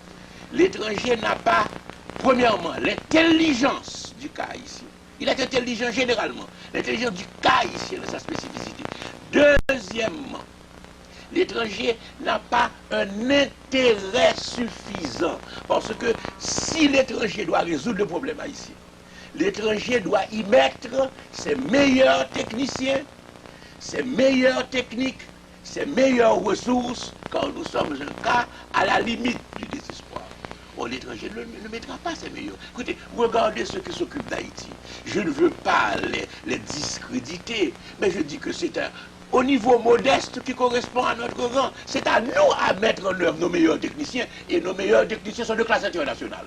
l'étranger n'a pas, premièrement, l'intelligence du cas haïtien. Il est intelligent généralement, l'intelligence du cas haïtien, de sa spécificité. Deuxièmement, l'étranger n'a pas un intérêt suffisant, parce que si l'étranger doit résoudre le problème haïtien, l'étranger doit y mettre ses meilleurs techniciens, ses meilleures techniques, ses meilleures ressources, quand nous sommes un cas à la limite du désespoir. Or, l'étranger ne mettra pas ses meilleurs. Écoutez, regardez ceux qui s'occupent d'Haïti. Je ne veux pas les discréditer, mais je dis que c'est au niveau modeste qui correspond à notre rang. C'est à nous à mettre en œuvre nos meilleurs techniciens, et nos meilleurs techniciens sont de classe internationale.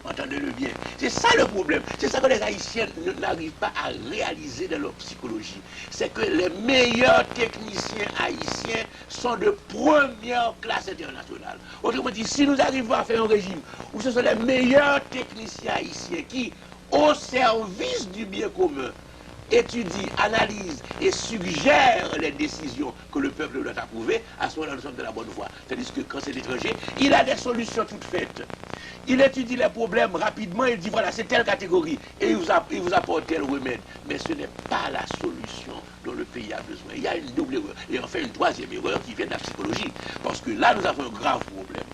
Entendez-le bien. C'est ça le problème. C'est ça que les Haïtiens n'arrivent pas à réaliser dans leur psychologie. C'est que les meilleurs techniciens haïtiens sont de première classe internationale. Autrement dit, si nous arrivons à faire un régime où ce sont les meilleurs techniciens haïtiens qui, au service du bien commun, étudie, analyse et suggère les décisions que le peuple doit approuver, à ce moment-là, nous sommes de la bonne voie. Tandis que quand c'est l'étranger, il a des solutions toutes faites. Il étudie les problèmes rapidement, il dit voilà, c'est telle catégorie, et il vous apporte tel remède. Mais ce n'est pas la solution dont le pays a besoin. Il y a une double erreur. Et enfin, une troisième erreur qui vient de la psychologie. Parce que là, nous avons un grave problème.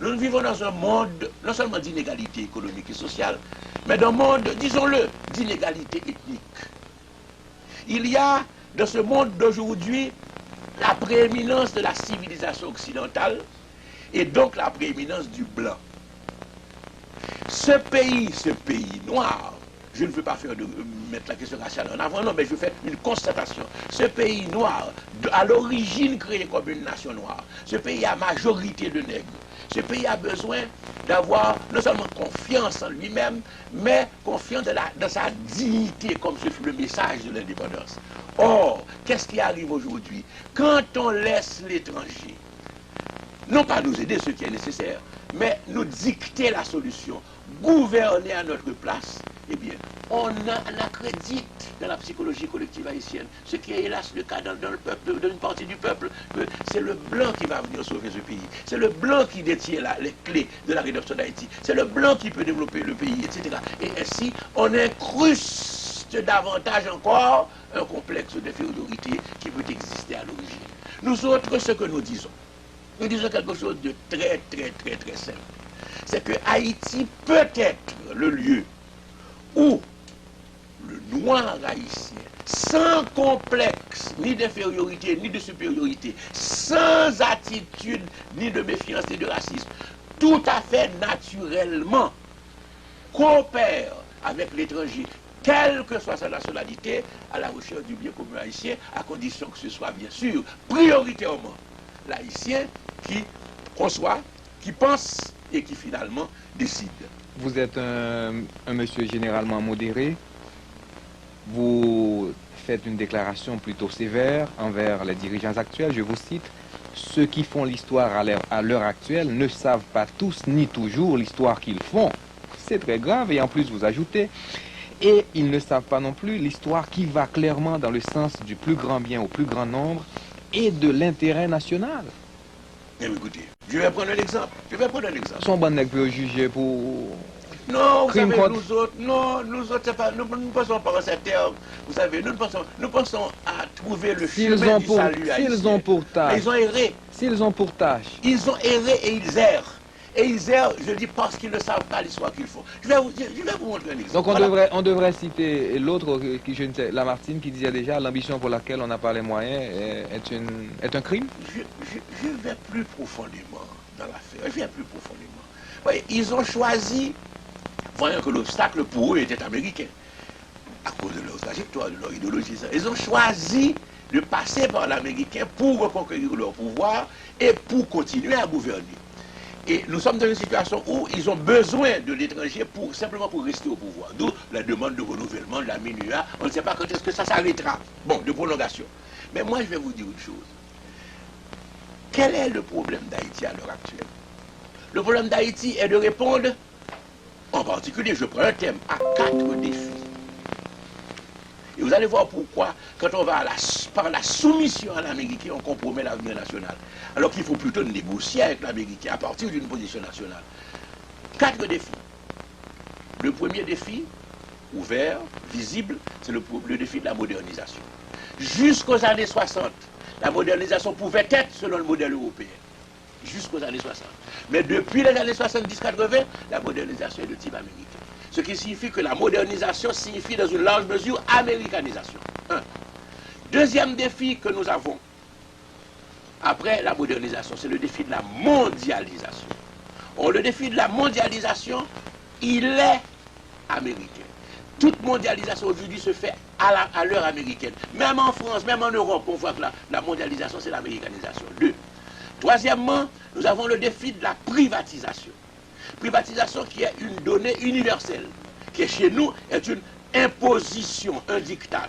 Nous vivons dans un monde, non seulement d'inégalité économique et sociale, mais d'un monde, disons-le, d'inégalité ethnique. Il y a dans ce monde d'aujourd'hui la prééminence de la civilisation occidentale et donc la prééminence du blanc. Ce pays noir, je ne veux pas mettre la question raciale en avant, non, mais je fais une constatation. Ce pays noir, à l'origine créé comme une nation noire, ce pays a majorité de nègres. Ce pays a besoin d'avoir non seulement confiance en lui-même, mais confiance dans sa dignité, comme ce fut le message de l'indépendance. Or, qu'est-ce qui arrive aujourd'hui? Quand on laisse l'étranger, non pas nous aider, ce qui est nécessaire, mais nous dicter la solution, gouverner à notre place, eh bien, on accrédite dans la psychologie collective haïtienne, ce qui est hélas le cas dans le peuple, dans une partie du peuple, que c'est le blanc qui va venir sauver ce pays. C'est le blanc qui détient les clés de la rédemption d'Haïti. C'est le blanc qui peut développer le pays, etc. Et ainsi, on incruste davantage encore un complexe d'infériorité qui peut exister à l'origine. Nous autres, ce que nous disons quelque chose de très simple. C'est que Haïti peut être le lieu où le noir haïtien, sans complexe, ni d'infériorité, ni de supériorité, sans attitude, ni de méfiance, ni de racisme, tout à fait naturellement coopère avec l'étranger, quelle que soit sa nationalité, à la recherche du bien commun haïtien, à condition que ce soit bien sûr prioritairement l'haïtien qui conçoit, qui pense et qui finalement décide. Vous êtes un monsieur généralement modéré. vous faites une déclaration plutôt sévère envers les dirigeants actuels. Je vous cite: ceux qui font l'histoire à l'heure actuelle ne savent pas tous ni toujours l'histoire qu'ils font. C'est très grave. Et en plus, vous ajoutez: et ils ne savent pas non plus l'histoire qui va clairement dans le sens du plus grand bien au plus grand nombre et de l'intérêt national. Eh bien, écoutez, je vais prendre un exemple. Son bon nègre peut juger pour... Non, vous Crime savez, contre- nous autres, c'est pas, nous ne pensons pas en ces termes. Vous savez, nous pensons à trouver le S'ils chemin ont du pour, salut s'ils haïtien. ont pour Mais tâche, ils ont erré. s'ils ont pour tâche, Ils ont erré et ils errent. Et ils errent, je dis, parce qu'ils ne savent pas l'histoire qu'ils font. Je vais vous montrer un exemple. donc Voilà. on devrait citer l'autre, qui, je ne sais, Lamartine, qui disait déjà: l'ambition pour laquelle on n'a pas les moyens est un crime. Je vais plus profondément dans l'affaire. Je vais plus profondément. Voyez, ils ont choisi, voyant que l'obstacle pour eux était américain, à cause de leur trajectoire, de leur idéologie. Ils ont choisi de passer par l'américain pour reconquérir leur pouvoir et pour continuer à gouverner. Et nous sommes dans une situation où ils ont besoin de l'étranger simplement pour rester au pouvoir. D'où la demande de renouvellement de la MINUA. On ne sait pas quand est-ce que ça s'arrêtera. Bon, de prolongation. Mais moi, je vais vous dire une chose. Quel est le problème d'Haïti à l'heure actuelle? Le problème d'Haïti est de répondre, en particulier, je prends un thème, à 4 défis. Et vous allez voir pourquoi, quand on va par la soumission à l'Américain, on compromet l'avenir national. Alors qu'il faut plutôt négocier avec l'Américain à partir d'une position nationale. 4 défis. Le premier défi, ouvert, visible, c'est le défi de la modernisation. Jusqu'aux années 60, la modernisation pouvait être selon le modèle européen. Jusqu'aux années 60. Mais depuis les années 70-80, la modernisation est de type américain. Ce qui signifie que la modernisation signifie dans une large mesure américanisation. Un. Deuxième défi que nous avons, après la modernisation, c'est le défi de la mondialisation. Or, le défi de la mondialisation, il est américain. Toute mondialisation aujourd'hui se fait à l'heure américaine. Même en France, même en Europe, on voit que la mondialisation, c'est l'américanisation. 2. Troisièmement, nous avons le défi de la privatisation. Privatisation qui est une donnée universelle, qui chez nous est une imposition, un diktat.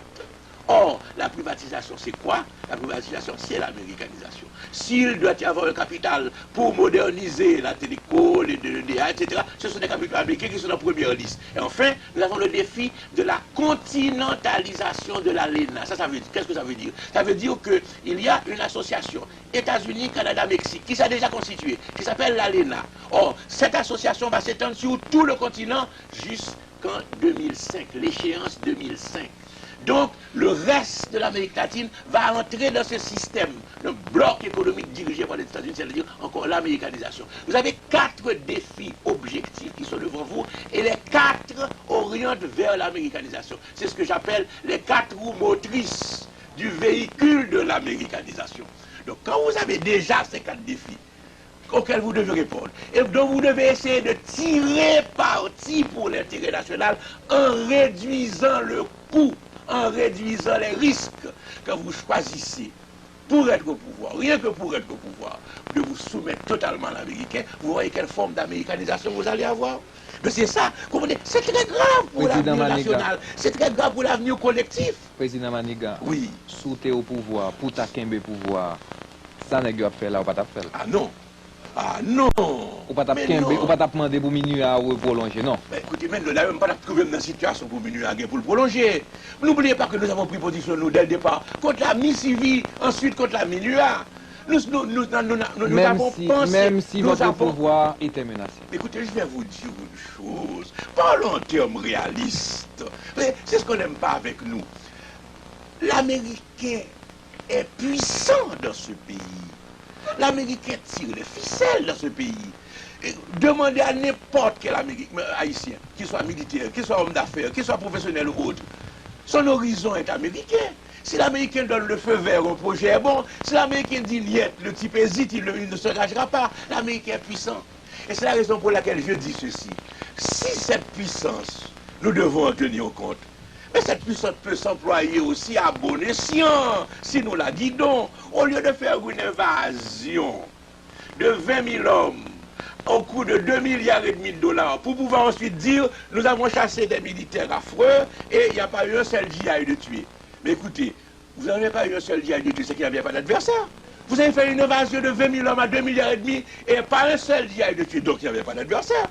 Or, la privatisation, c'est quoi? La privatisation, c'est l'américanisation. S'il doit y avoir un capital pour moderniser la téléco, les DA, etc., ce sont des capitaux américains qui sont en première liste. Et enfin, nous avons le défi de la continentalisation de l'ALENA. Ça veut dire, qu'est-ce que ça veut dire? Ça veut dire qu'il y a une association États-Unis, Canada, Mexique, qui s'est déjà constituée, qui s'appelle l'ALENA. Or, cette association va s'étendre sur tout le continent jusqu'en 2005, l'échéance 2005. Donc, le reste de l'Amérique latine va entrer dans ce système, le bloc économique dirigé par les États-Unis, c'est-à-dire encore l'américanisation. Vous avez 4 défis objectifs qui sont devant vous, et les 4 orientent vers l'américanisation. C'est ce que j'appelle les 4 roues motrices du véhicule de l'américanisation. Donc, quand vous avez déjà ces 4 défis auxquels vous devez répondre, et dont vous devez essayer de tirer parti pour l'intérêt national en réduisant le coût, en réduisant les risques que vous choisissez pour être au pouvoir, rien que pour être au pouvoir, de vous soumettre totalement à l'américain, vous voyez quelle forme d'américanisation vous allez avoir. Mais c'est ça, c'est très grave pour l'avenir national, c'est très grave pour l'avenir collectif. Président Maniga, oui. Sous t'es au pouvoir, pour ta kembe pouvoir, ça n'est pas fait là, ou pas ta fait. Ah non. Ah non! Ou pas demander pour minuit à prolonger, non? Ben écoutez, mais nous n'avons même pas trouvé dans une situation pour minuit à pour le prolonger. N'oubliez pas que nous avons pris position, nous, dès le départ, contre la mi-civile, ensuite contre la MINUA. Nous avons pensé... Même si votre pouvoir était menacé. Écoutez, je vais vous dire une chose. Parlons en termes réalistes. C'est ce qu'on n'aime pas avec nous. L'Américain est puissant dans ce pays. L'Américain tire les ficelles dans ce pays. Et demandez à n'importe quel haïtien, qu'il soit militaire, qu'il soit homme d'affaires, qu'il soit professionnel ou autre, son horizon est américain. Si l'Américain donne le feu vert au projet est bon, si l'Américain dit niet, le type hésite, il ne se engagera pas. L'Américain est puissant. Et c'est la raison pour laquelle je dis ceci. Si cette puissance, nous devons en tenir compte, mais cette puissance peut s'employer aussi à bon escient, si nous la guidons. Au lieu de faire une invasion de 20 000 hommes au coût de 2,5 milliards de dollars pour pouvoir ensuite dire nous avons chassé des militaires affreux et il n'y a pas eu un seul GI de tuer. Mais écoutez, vous n'avez pas eu un seul GI de tuer, c'est qu'il n'y avait pas d'adversaire. Vous avez fait une invasion de 20 000 hommes à 2,5 milliards et pas un seul GI de tuer, donc il n'y avait pas d'adversaire.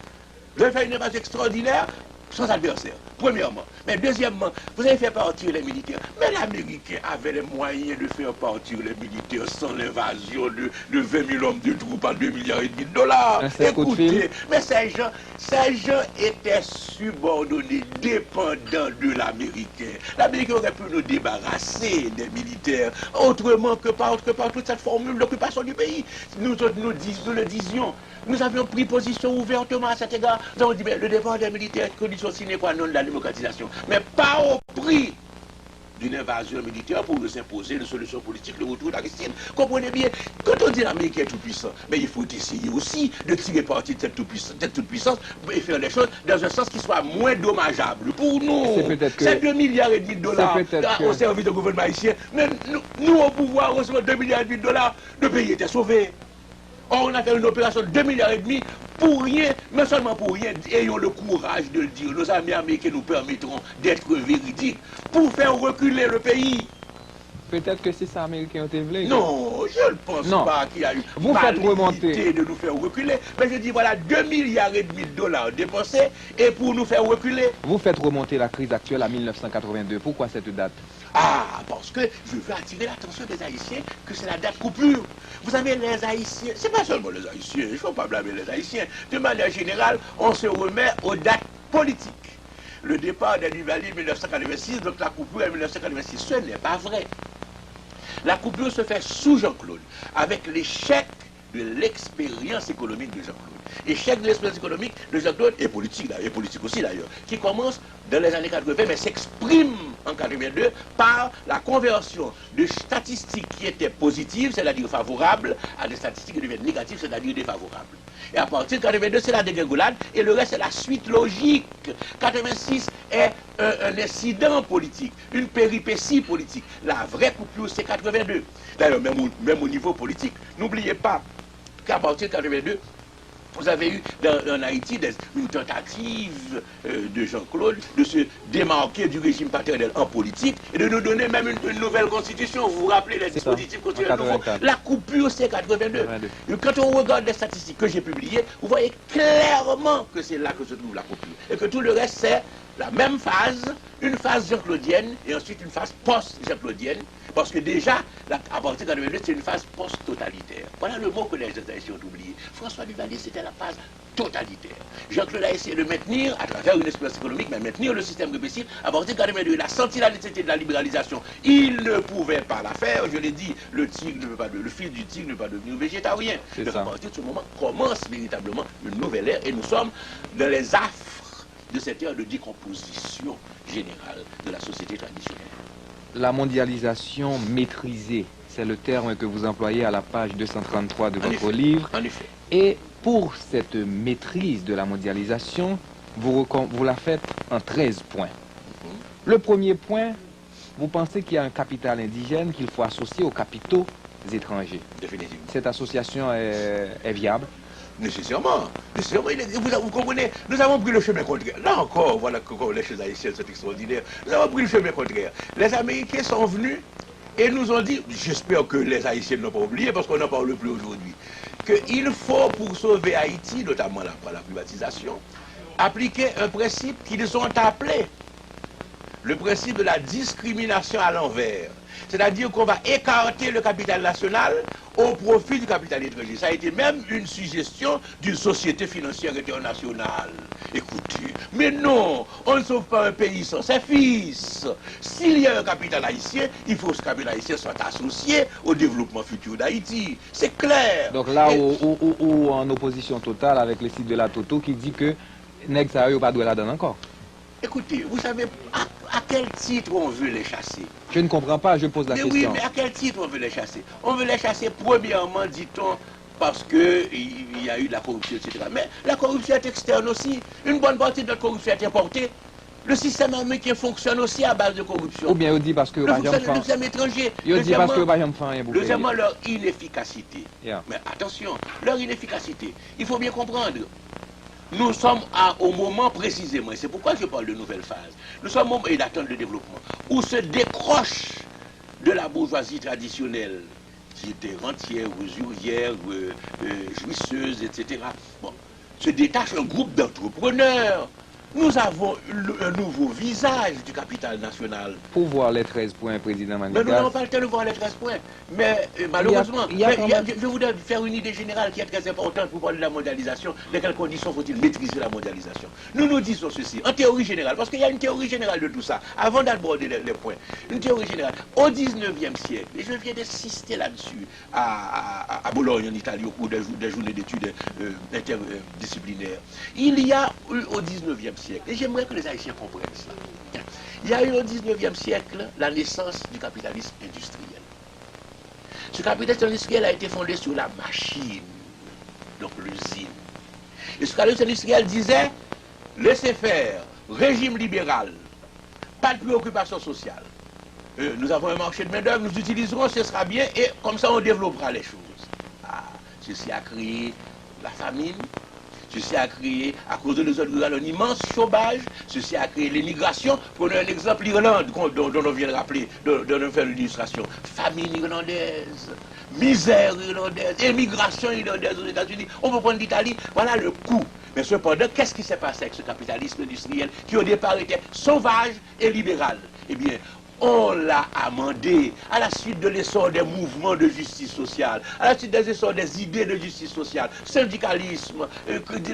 Vous avez fait une invasion extraordinaire sans adversaire, premièrement. Mais deuxièmement, vous avez fait partir les militaires. Mais l'Américain avait les moyens de faire partir les militaires sans l'invasion de 20 000 hommes de troupes à 2,5 milliards de dollars. Écoutez, mais ces gens étaient subordonnés, dépendants de l'Américain. L'Américain aurait pu nous débarrasser des militaires autrement que par toute cette formule d'occupation du pays. Nous le disions. Nous avions pris position ouvertement à cet égard. Nous avons dit, mais le départ des militaires est condition sine qua non de la démocratisation. Mais pas au prix d'une invasion militaire pour nous imposer une solution politique, le retour d'Aristide. Comprenez bien, quand on dit l'Amérique est tout puissant, mais il faut essayer aussi de tirer parti de cette toute-puissance et faire les choses dans un sens qui soit moins dommageable pour nous. C'est 2,5 milliards de dollars au service du gouvernement haïtien. Mais nous, au pouvoir, recevons 2,5 milliards de dollars, le pays était sauvé. Or, on a fait une opération de 2,5 milliards pour rien, mais seulement pour rien. Ayons le courage de le dire. Nos amis américains nous permettront d'être véridiques pour faire reculer le pays. Peut-être que c'est ça, Américains ont voulu. Non, je ne pense pas qu'il y a eu vous faites remonter de nous faire reculer. Mais je dis, voilà, 2,5 milliards de dollars dépensés et pour nous faire reculer. Vous faites remonter la crise actuelle à 1982. Pourquoi cette date? Ah, parce que je veux attirer l'attention des Haïtiens que c'est la date coupure. Vous savez, les Haïtiens, c'est pas seulement les Haïtiens, il ne faut pas blâmer les Haïtiens. De manière générale, on se remet aux dates politiques. Le départ de Duvalier en 1986, donc la coupure en 1986, ce n'est pas vrai. La coupure se fait sous Jean-Claude, avec l'échec de l'expérience économique de Jean-Claude. Échec de l'expérience économique de Jean-Claude et politique aussi d'ailleurs, qui commence dans les années 80, mais s'exprime en 82 par la conversion de statistiques qui étaient positives, c'est-à-dire favorables, à des statistiques qui deviennent négatives, c'est-à-dire défavorables. Et à partir de 82, c'est la dégringolade, et le reste, c'est la suite logique. 86 est un incident politique, une péripétie politique. La vraie coupure, c'est 82. D'ailleurs, même au niveau politique, n'oubliez pas qu'à partir de 82, vous avez eu en Haïti une tentative de Jean-Claude de se démarquer du régime paternel en politique et de nous donner même une nouvelle constitution. Vous vous rappelez les dispositifs constitutionnels nouveaux. La coupure, c'est 82. Et quand on regarde les statistiques que j'ai publiées, vous voyez clairement que c'est là que se trouve la coupure. Et que tout le reste, c'est la même phase, une phase jean-claudienne et ensuite une phase post-jean-claudienne. Parce que déjà, à partir de 2002, c'est une phase post-totalitaire. Voilà le mot que les Haïtiens ont oublié. François Duvalier, c'était la phase totalitaire. Jean-Claude a essayé de maintenir, à travers une expérience économique, mais maintenir le système répressif. À partir de 2002, il a senti la nécessité de la libéralisation. Il ne pouvait pas la faire. Je l'ai dit, le fils du tigre ne peut pas devenir végétarien. Donc à partir de ce moment, commence véritablement une nouvelle ère. Et nous sommes dans les affres de cette ère de décomposition générale de la société traditionnelle. La mondialisation maîtrisée, c'est le terme que vous employez à la page 233 de votre livre. En effet. Et pour cette maîtrise de la mondialisation, vous la faites en 13 points. Le premier point, vous pensez qu'il y a un capital indigène qu'il faut associer aux capitaux étrangers. Définitivement. Cette association est viable? Nécessairement. Vous comprenez, nous avons pris le chemin contraire. Là encore, voilà que les choses haïtiennes sont extraordinaires. Nous avons pris le chemin contraire. Les Américains sont venus et nous ont dit, j'espère que les Haïtiens n'ont pas oublié parce qu'on n'en parle plus aujourd'hui, qu'il faut, pour sauver Haïti, notamment la privatisation, appliquer un principe qu'ils ont appelé le principe de la discrimination à l'envers. C'est-à-dire qu'on va écarter le capital national au profit du capital étranger. Ça a été même une suggestion d'une société financière internationale. Écoutez, mais non, on ne sauve pas un pays sans ses fils. S'il y a un capital haïtien, il faut que ce capital haïtien soit associé au développement futur d'Haïti. C'est clair. Donc là, ou en opposition totale avec le site de la Toto qui dit que nèg sa yo pas doit la donner encore. Écoutez, vous savez à quel titre on veut les chasser? Je ne comprends pas, je pose la question. Oui, mais à quel titre on veut les chasser? On veut les chasser premièrement, dit-on, parce qu'il y a eu de la corruption, etc. Mais la corruption est externe aussi. Une bonne partie de notre corruption est importée. Le système américain fonctionne aussi à base de corruption. Ou bien on dit parce que le système étranger. Il dit parce que rien fait rien. Deuxièmement, leur inefficacité. Yeah. Mais attention, leur inefficacité. Il faut bien comprendre. Nous sommes au moment précisément, et c'est pourquoi je parle de nouvelle phase. Nous sommes au moment et d'attente de développement, où se décroche de la bourgeoisie traditionnelle, qui était rentière, usurière, jouisseuse, etc. Bon, se détache un groupe d'entrepreneurs. Nous avons un nouveau visage du capital national. Pour voir les 13 points, Président Manigas. Mais nous n'avons pas le temps de voir les 13 points. Mais malheureusement, je voudrais faire une idée générale qui est très importante pour parler de la mondialisation. Dans quelles conditions faut-il maîtriser la mondialisation? Nous nous disons ceci, en théorie générale, parce qu'il y a une théorie générale de tout ça, avant d'aborder les points. Une théorie générale. Au 19e siècle, et je viens d'insister là-dessus à Bologne, en Italie, au cours des journées d'études interdisciplinaires, il y a eu au 19e siècle, et j'aimerais que les Haïtiens comprennent ça. Il y a eu au 19e siècle la naissance du capitalisme industriel. Ce capitalisme industriel a été fondé sur la machine, donc l'usine. Et ce capitalisme industriel disait, laissez faire, régime libéral, pas de préoccupation sociale. Nous avons un marché de main-d'œuvre, nous utiliserons, ce sera bien, et comme ça on développera les choses. Ceci a créé la famine. Ceci a créé, à cause de nos autres rurales, un immense chômage. Ceci a créé l'émigration. Prenons un exemple, l'Irlande, dont on vient de rappeler, dont on fait l'illustration. Famine irlandaise, misère irlandaise, émigration irlandaise aux États-Unis. On peut prendre l'Italie, voilà le coût. Mais cependant, qu'est-ce qui s'est passé avec ce capitalisme industriel qui au départ était sauvage et libéral? Eh bien, on l'a amendé à la suite de l'essor des mouvements de justice sociale, à la suite des essors des idées de justice sociale, syndicalisme,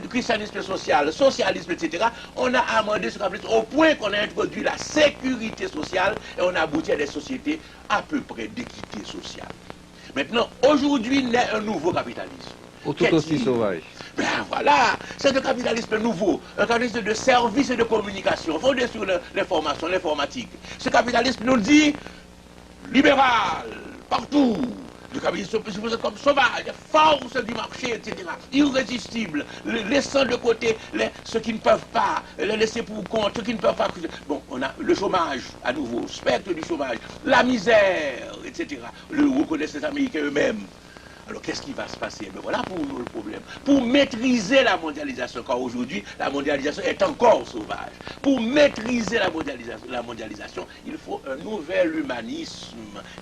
christianisme social, socialisme, etc. On a amendé ce capitalisme au point qu'on a introduit la sécurité sociale et on a abouti à des sociétés à peu près d'équité sociale. Maintenant, aujourd'hui naît un nouveau capitalisme. Tout aussi sauvage. Ben voilà, c'est un capitalisme nouveau, un capitalisme de services et de communication, fondé sur l'information, l'informatique. Ce capitalisme nous dit libéral, partout. Le capitalisme se présente comme sauvage, force du marché, etc. Irrésistible, laissant de côté ceux qui ne peuvent pas, les laisser pour compte, ceux qui ne peuvent pas. Bon, on a le chômage, à nouveau, spectre du chômage, la misère, etc. Le reconnaissent les Américains eux-mêmes. Alors qu'est-ce qui va se passer? Ben voilà pour nous le problème. Pour maîtriser la mondialisation, car aujourd'hui la mondialisation est encore sauvage. Pour maîtriser la mondialisation, il faut un nouvel humanisme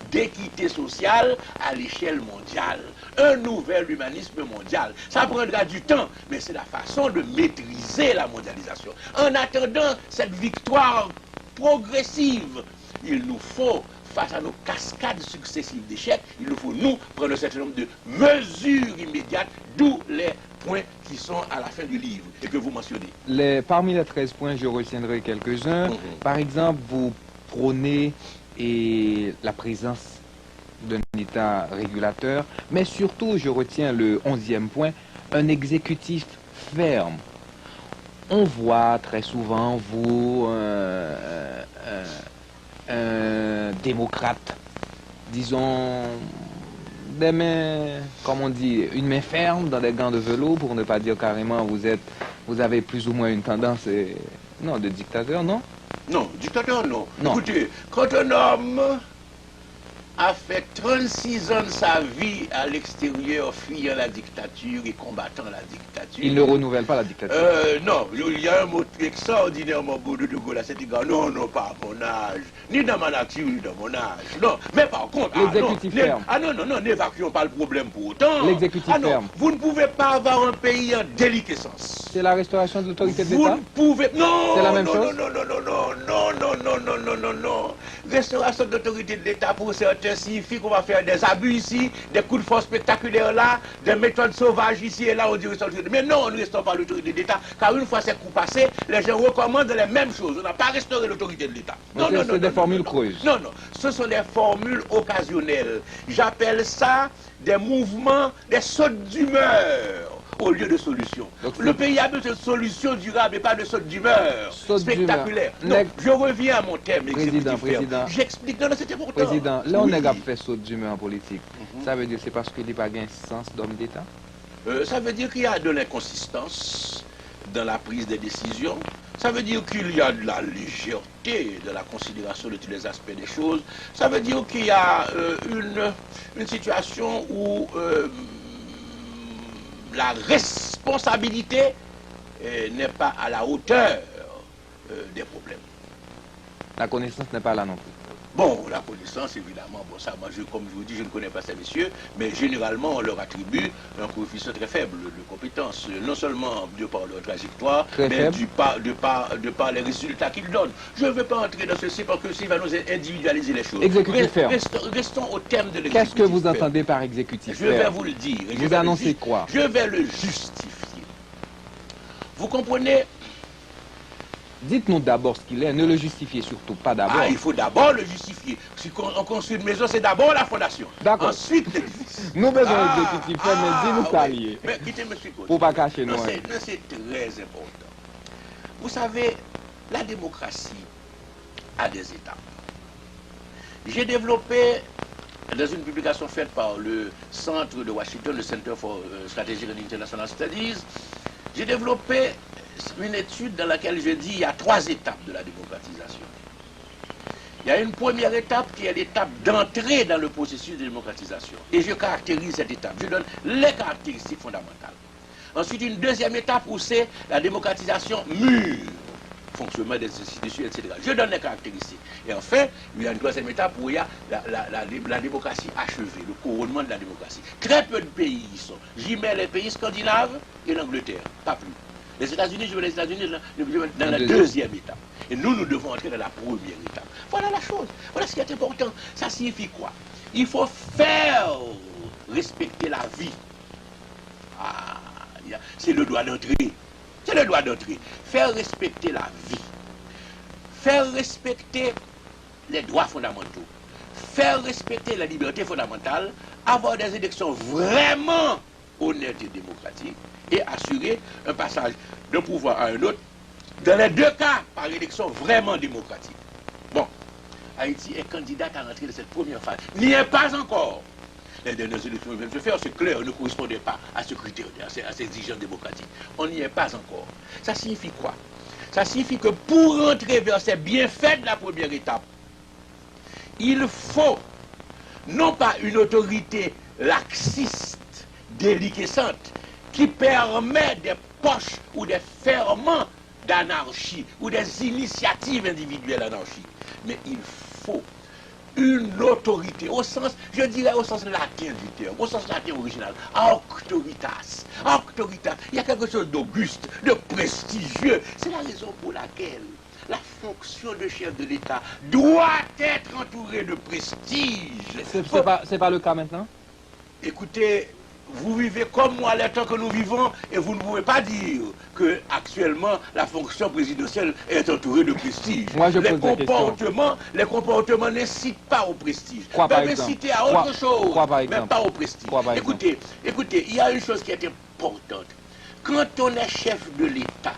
d'équité sociale à l'échelle mondiale. Un nouvel humanisme mondial. Ça prendra du temps, mais c'est la façon de maîtriser la mondialisation. En attendant cette victoire progressive, il nous faut, face à nos cascades successives d'échecs, il nous faut, nous, prendre un certain nombre de mesures immédiates, d'où les points qui sont à la fin du livre et que vous mentionnez. Parmi les 13 points, je retiendrai quelques-uns. Par exemple, vous prônez la présence d'un État régulateur, mais surtout, je retiens le 11e point, un exécutif ferme. On voit très souvent, vous, un démocrate, disons, des mains, comme on dit, une main ferme dans des gants de velours, pour ne pas dire carrément vous avez plus ou moins une tendance, non, de dictateur, non? Non, dictateur, non. Non. Écoutez, quand un homme a fait 36 ans de sa vie à l'extérieur, fuyant la dictature et combattant la dictature. Il ne renouvelle pas la dictature. Non, il y a un mot extraordinairement beau de Gaulle à cet égard. Non, non, pas à mon âge, ni dans ma nature, ni dans mon âge. Non, mais par contre... L'exécutif ferme. Non, n'évacuons pas le problème pour autant. L'exécutif ferme. Vous ne pouvez pas avoir un pays en déliquescence. C'est la restauration de l'autorité de Vous l'État? ne pouvez... Non, c'est la même chose? Non. Restauration de l'autorité de l'État pour certains signifie qu'on va faire des abus ici, des coups de force spectaculaires là, des méthodes sauvages ici et là, on dit restauration de l'autorité. Mais non, nous ne restons pas l'autorité de l'État, car une fois ces coups passés, les gens recommandent les mêmes choses. On n'a pas restauré l'autorité de l'État. Non, c'est des formules creuses. Non, ce sont des formules occasionnelles. J'appelle ça des mouvements, des sautes d'humeur au lieu de solutions. Le pays a besoin de solutions durables et pas de sautes d'humeur spectaculaires. Donc, je reviens à mon thème. Président. J'explique. Non, c'était important. Président, là on a fait saute d'humeur en politique. Ça veut dire c'est parce qu'il n'y a pas un sens d'homme d'État? Ça veut dire qu'il y a de l'inconsistance. dans la prise des décisions. Ça veut dire qu'il y a de la légèreté, de la considération de tous les aspects des choses. Ça veut dire qu'il y a une situation où la responsabilité n'est pas à la hauteur des problèmes. La connaissance n'est pas là non plus. Bon, la connaissance, évidemment, bon, ça, moi, comme je vous dis, je ne connais pas ces messieurs, mais généralement, on leur attribue un coefficient très faible de compétence, non seulement de par leur trajectoire, Très mais faible. de par les résultats qu'ils donnent. Je ne veux pas entrer dans ceci parce que ça va nous individualiser les choses. Exécutif ferme. Restons au thème de l'exécutif. Qu'est-ce que vous ferme. entendez par exécutif Je vais ferme? vous le dire. Vous annoncez quoi? Je vais le justifier. Vous comprenez? Dites-nous d'abord ce qu'il est, ne le justifiez surtout pas d'abord. Ah, il faut d'abord le justifier. Si on construit une maison, c'est d'abord la fondation. D'accord. Ensuite, l'édifice. Nous besoin d'exécutif ferme, mais dis-nous ça oui. lié. Mais quittez monsieur Côté. Pour pas cacher nous. Non, c'est très important. Vous savez, la démocratie a des étapes. J'ai développé, dans une publication faite par le centre de Washington, le Center for Strategic and International Studies, j'ai développé une étude dans laquelle je dis qu'il y a 3 étapes de la démocratisation. Il y a une première étape qui est l'étape d'entrée dans le processus de démocratisation. Et je caractérise cette étape. Je donne les caractéristiques fondamentales. Ensuite, une deuxième étape où c'est la démocratisation mûre, fonctionnement des institutions, etc. Je donne les caractéristiques. Et enfin, il y a une troisième étape où il y a la démocratie achevée, le couronnement de la démocratie. Très peu de pays y sont. J'y mets les pays scandinaves et l'Angleterre, pas plus. Les États-Unis, je veux les États-Unis dans la deuxième étape. Et nous devons entrer dans la première étape. Voilà la chose. Voilà ce qui est important. Ça signifie quoi? Il faut faire respecter la vie. Ah, c'est le droit d'entrée. C'est le droit d'entrée. Faire respecter la vie. Faire respecter les droits fondamentaux. Faire respecter la liberté fondamentale. Avoir des élections vraiment honnêtes et démocratiques. Et assurer un passage d'un pouvoir à un autre, dans les 2 cas, par élection vraiment démocratique. Bon, Haïti est candidate à rentrer dans cette première phase. N'y est pas encore. Les dernières élections viennent se faire, c'est clair, ne correspondait pas à ce critère, à ces exigences démocratiques. On n'y est pas encore. Ça signifie quoi? Ça signifie que pour rentrer vers ces bienfaits de la première étape, il faut non pas une autorité laxiste, déliquescente, qui permet des poches ou des ferments d'anarchie ou des initiatives individuelles anarchiques. Mais il faut une autorité, au sens, je dirais au sens latin du terme, au sens latin original, auctoritas. Auctoritas, il y a quelque chose d'auguste, de prestigieux. C'est la raison pour laquelle la fonction de chef de l'État doit être entourée de prestige. C'est pas le cas maintenant? Écoutez, vous vivez comme moi les temps que nous vivons et vous ne pouvez pas dire que actuellement la fonction présidentielle est entourée de prestige. Moi, je les comportements n'incitent pas au prestige. Quoi, par Peuvent exemple? inciter à autre chose, Quoi, par mais exemple? pas au prestige. Quoi, par exemple? Écoutez, il y a une chose qui est importante. Quand on est chef de l'État,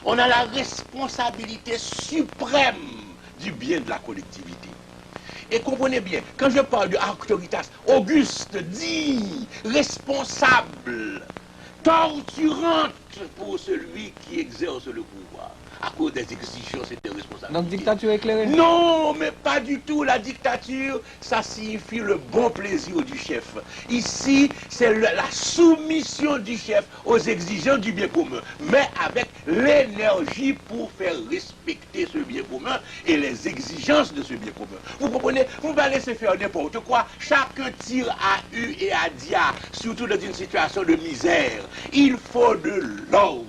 on a la responsabilité suprême du bien de la collectivité. Et comprenez bien, quand je parle de auctoritas, Auguste dit responsable, torturante pour celui qui exerce le pouvoir, à cause des exigences et des responsabilités. Donc dictature éclairée? Non, mais pas du tout. La dictature, ça signifie le bon plaisir du chef. Ici, c'est la soumission du chef aux exigences du bien commun, mais avec l'énergie pour faire respecter ce bien commun et les exigences de ce bien commun. Vous comprenez? Vous ne pouvez pas laisser faire n'importe quoi. Chacun tire à U et à dia, surtout dans une situation de misère. Il faut de l'ordre.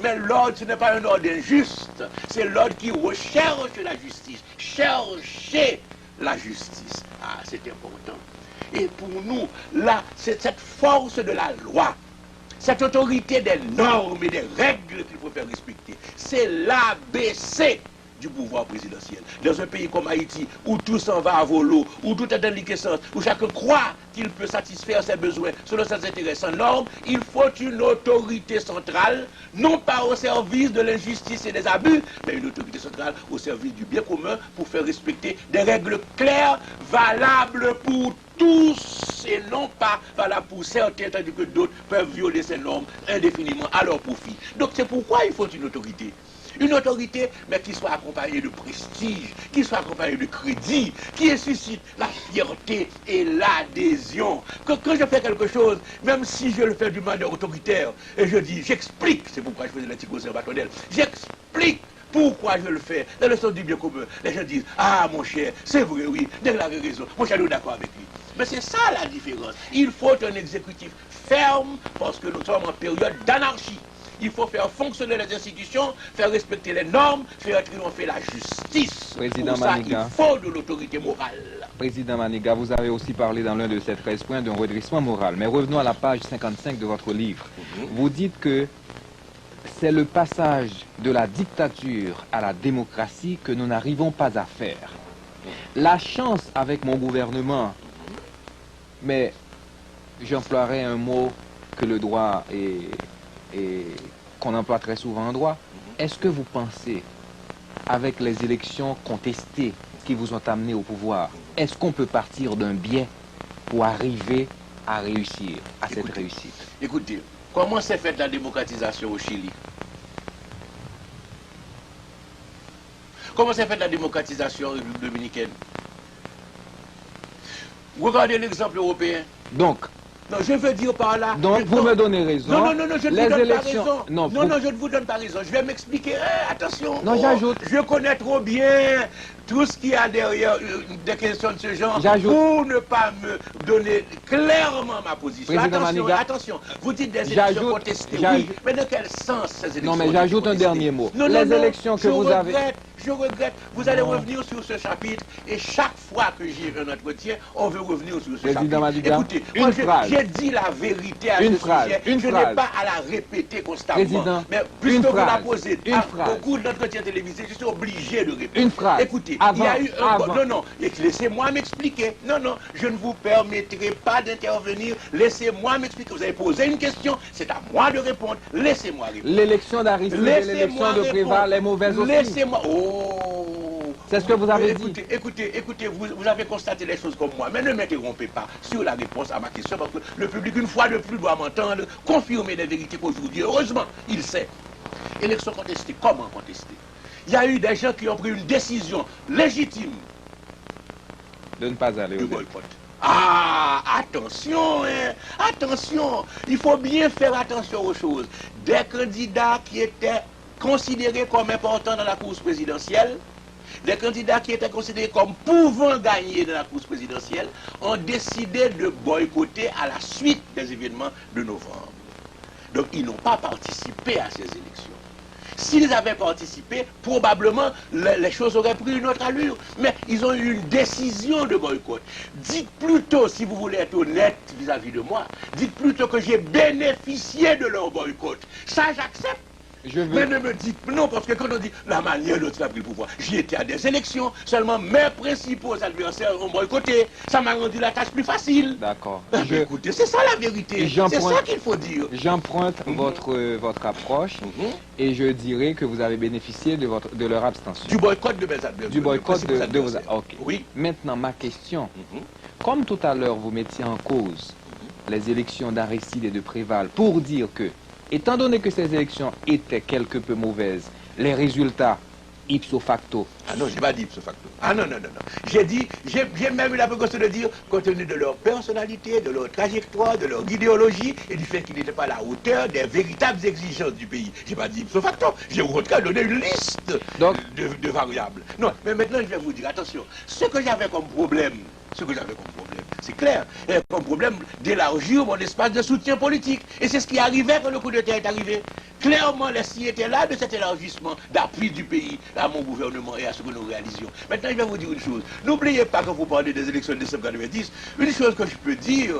Mais l'ordre, ce n'est pas un ordre injuste, c'est l'ordre qui recherche la justice. Chercher la justice. Ah, c'est important. Et pour nous, là, c'est cette force de la loi, cette autorité des normes et des règles qu'il faut faire respecter. C'est l'ABC du pouvoir présidentiel. Dans un pays comme Haïti, où tout s'en va à volo, où tout est en liquescence, où chacun croit qu'il peut satisfaire ses besoins selon ses intérêts sans normes, il faut une autorité centrale, non pas au service de l'injustice et des abus, mais une autorité centrale au service du bien commun pour faire respecter des règles claires, valables pour tous et non pas voilà, pour certains, tandis que d'autres peuvent violer ces normes indéfiniment à leur profit. Donc c'est pourquoi il faut une autorité. Une autorité, mais qui soit accompagnée de prestige, qui soit accompagnée de crédit, qui suscite la fierté et l'adhésion. Que quand je fais quelque chose, même si je le fais d'une manière autoritaire, et je dis, j'explique, c'est pourquoi je faisais l'anticonservationnel, j'explique pourquoi je le fais, dans le sens du bien commun. Les gens disent, ah mon cher, c'est vrai, oui, vous avez raison, mon cher, nous sommes d'accord avec lui. Mais c'est ça la différence. Il faut un exécutif ferme, parce que nous sommes en période d'anarchie. Il faut faire fonctionner les institutions, faire respecter les normes, faire triompher la justice. Président Pour ça, Maniga. il faut de l'autorité morale. Président Maniga, vous avez aussi parlé dans l'un de ces 13 points d'un redressement moral. Mais revenons à la page 55 de votre livre. Vous dites que c'est le passage de la dictature à la démocratie que nous n'arrivons pas à faire. La chance avec mon gouvernement, mais j'emploierai un mot que le droit et qu'on emploie très souvent en droit. Est-ce que vous pensez, avec les élections contestées qui vous ont amené au pouvoir, est-ce qu'on peut partir d'un biais pour arriver à réussir, à cette réussite? Écoutez, comment s'est faite la démocratisation au Chili? Comment s'est faite la démocratisation en République dominicaine? Regardez l'exemple européen. Donc, Non, je veux dire par là... Donc, vous me donnez raison. Non, je ne vous donne pas raison. Non, je ne vous donne pas raison. Je vais m'expliquer. Attention. Non, j'ajoute. Je connais trop bien tout ce qu'il y a derrière des questions de ce genre pour ne pas me donner clairement ma position. Attention. Vous dites des élections contestées. Oui, mais de quel sens ces élections? Non, mais j'ajoute un dernier mot. Les élections que vous avez... Je regrette. Vous allez revenir sur ce chapitre et chaque fois que j'ai un entretien, on veut revenir sur ce chapitre. Écoutez, moi j'ai dit la vérité à ce sujet. Je n'ai pas à la répéter constamment. Président, mais puisque vous la posez au cours d'entretien télévisé, je suis obligé de répéter. Une phrase. Écoutez, il y a eu un... Non, laissez-moi m'expliquer. Non, je ne vous permettrai pas d'intervenir. Laissez-moi m'expliquer. Vous avez posé une question, c'est à moi de répondre. Laissez-moi répondre. L'élection d'Aristide et l'élection de Préval est mauvaise aussi. Laissez-moi... C'est ce que vous avez dit. Écoutez, vous avez constaté les choses comme moi, mais ne m'interrompez pas sur la réponse à ma question, parce que le public, une fois de plus, doit m'entendre confirmer les vérités qu'aujourd'hui, heureusement, il sait. Élection contestée, comment contester? Il y a eu des gens qui ont pris une décision légitime de ne pas aller au boycott. Ah, attention, attention, il faut bien faire attention aux choses. Des candidats qui étaient considérés comme importants dans la course présidentielle, des candidats qui étaient considérés comme pouvant gagner dans la course présidentielle, ont décidé de boycotter à la suite des événements de novembre. Donc ils n'ont pas participé à ces élections. S'ils avaient participé, probablement les choses auraient pris une autre allure. Mais ils ont eu une décision de boycott. Dites plutôt, si vous voulez être honnête vis-à-vis de moi, dites plutôt que j'ai bénéficié de leur boycott. Ça, j'accepte. Mais ne me dites non, parce que quand on dit la manière dont il a pris le pouvoir, j'y étais à des élections, seulement mes principaux adversaires ont boycotté, ça m'a rendu la tâche plus facile. D'accord. Écoutez, c'est ça la vérité, c'est ça qu'il faut dire. J'emprunte votre approche et je dirais que vous avez bénéficié de leur abstention. Du boycott de mes adversaires. Du boycott de vos adversaires. Ok. Oui. Maintenant, ma question, comme tout à l'heure vous mettiez en cause les élections d'Aristide et de Préval pour dire que, étant donné que ces élections étaient quelque peu mauvaises, les résultats ipso facto... Ah non, j'ai pas dit ipso facto. Ah non. J'ai même eu la précaution de dire, compte tenu de leur personnalité, de leur trajectoire, de leur idéologie, et du fait qu'ils n'étaient pas à la hauteur des véritables exigences du pays. J'ai pas dit ipso facto. J'ai au contraire donné une liste de variables. Non, mais maintenant je vais vous dire, attention, ce que j'avais comme problème, c'est clair, comme problème d'élargir mon espace de soutien politique. Et c'est ce qui arrivait quand le coup d'État est arrivé. Clairement, les signes étaient là de cet élargissement d'appui du pays à mon gouvernement et à ce que nous réalisions. Maintenant, je vais vous dire une chose. N'oubliez pas, quand vous parlez des élections de décembre 90, une chose que je peux dire,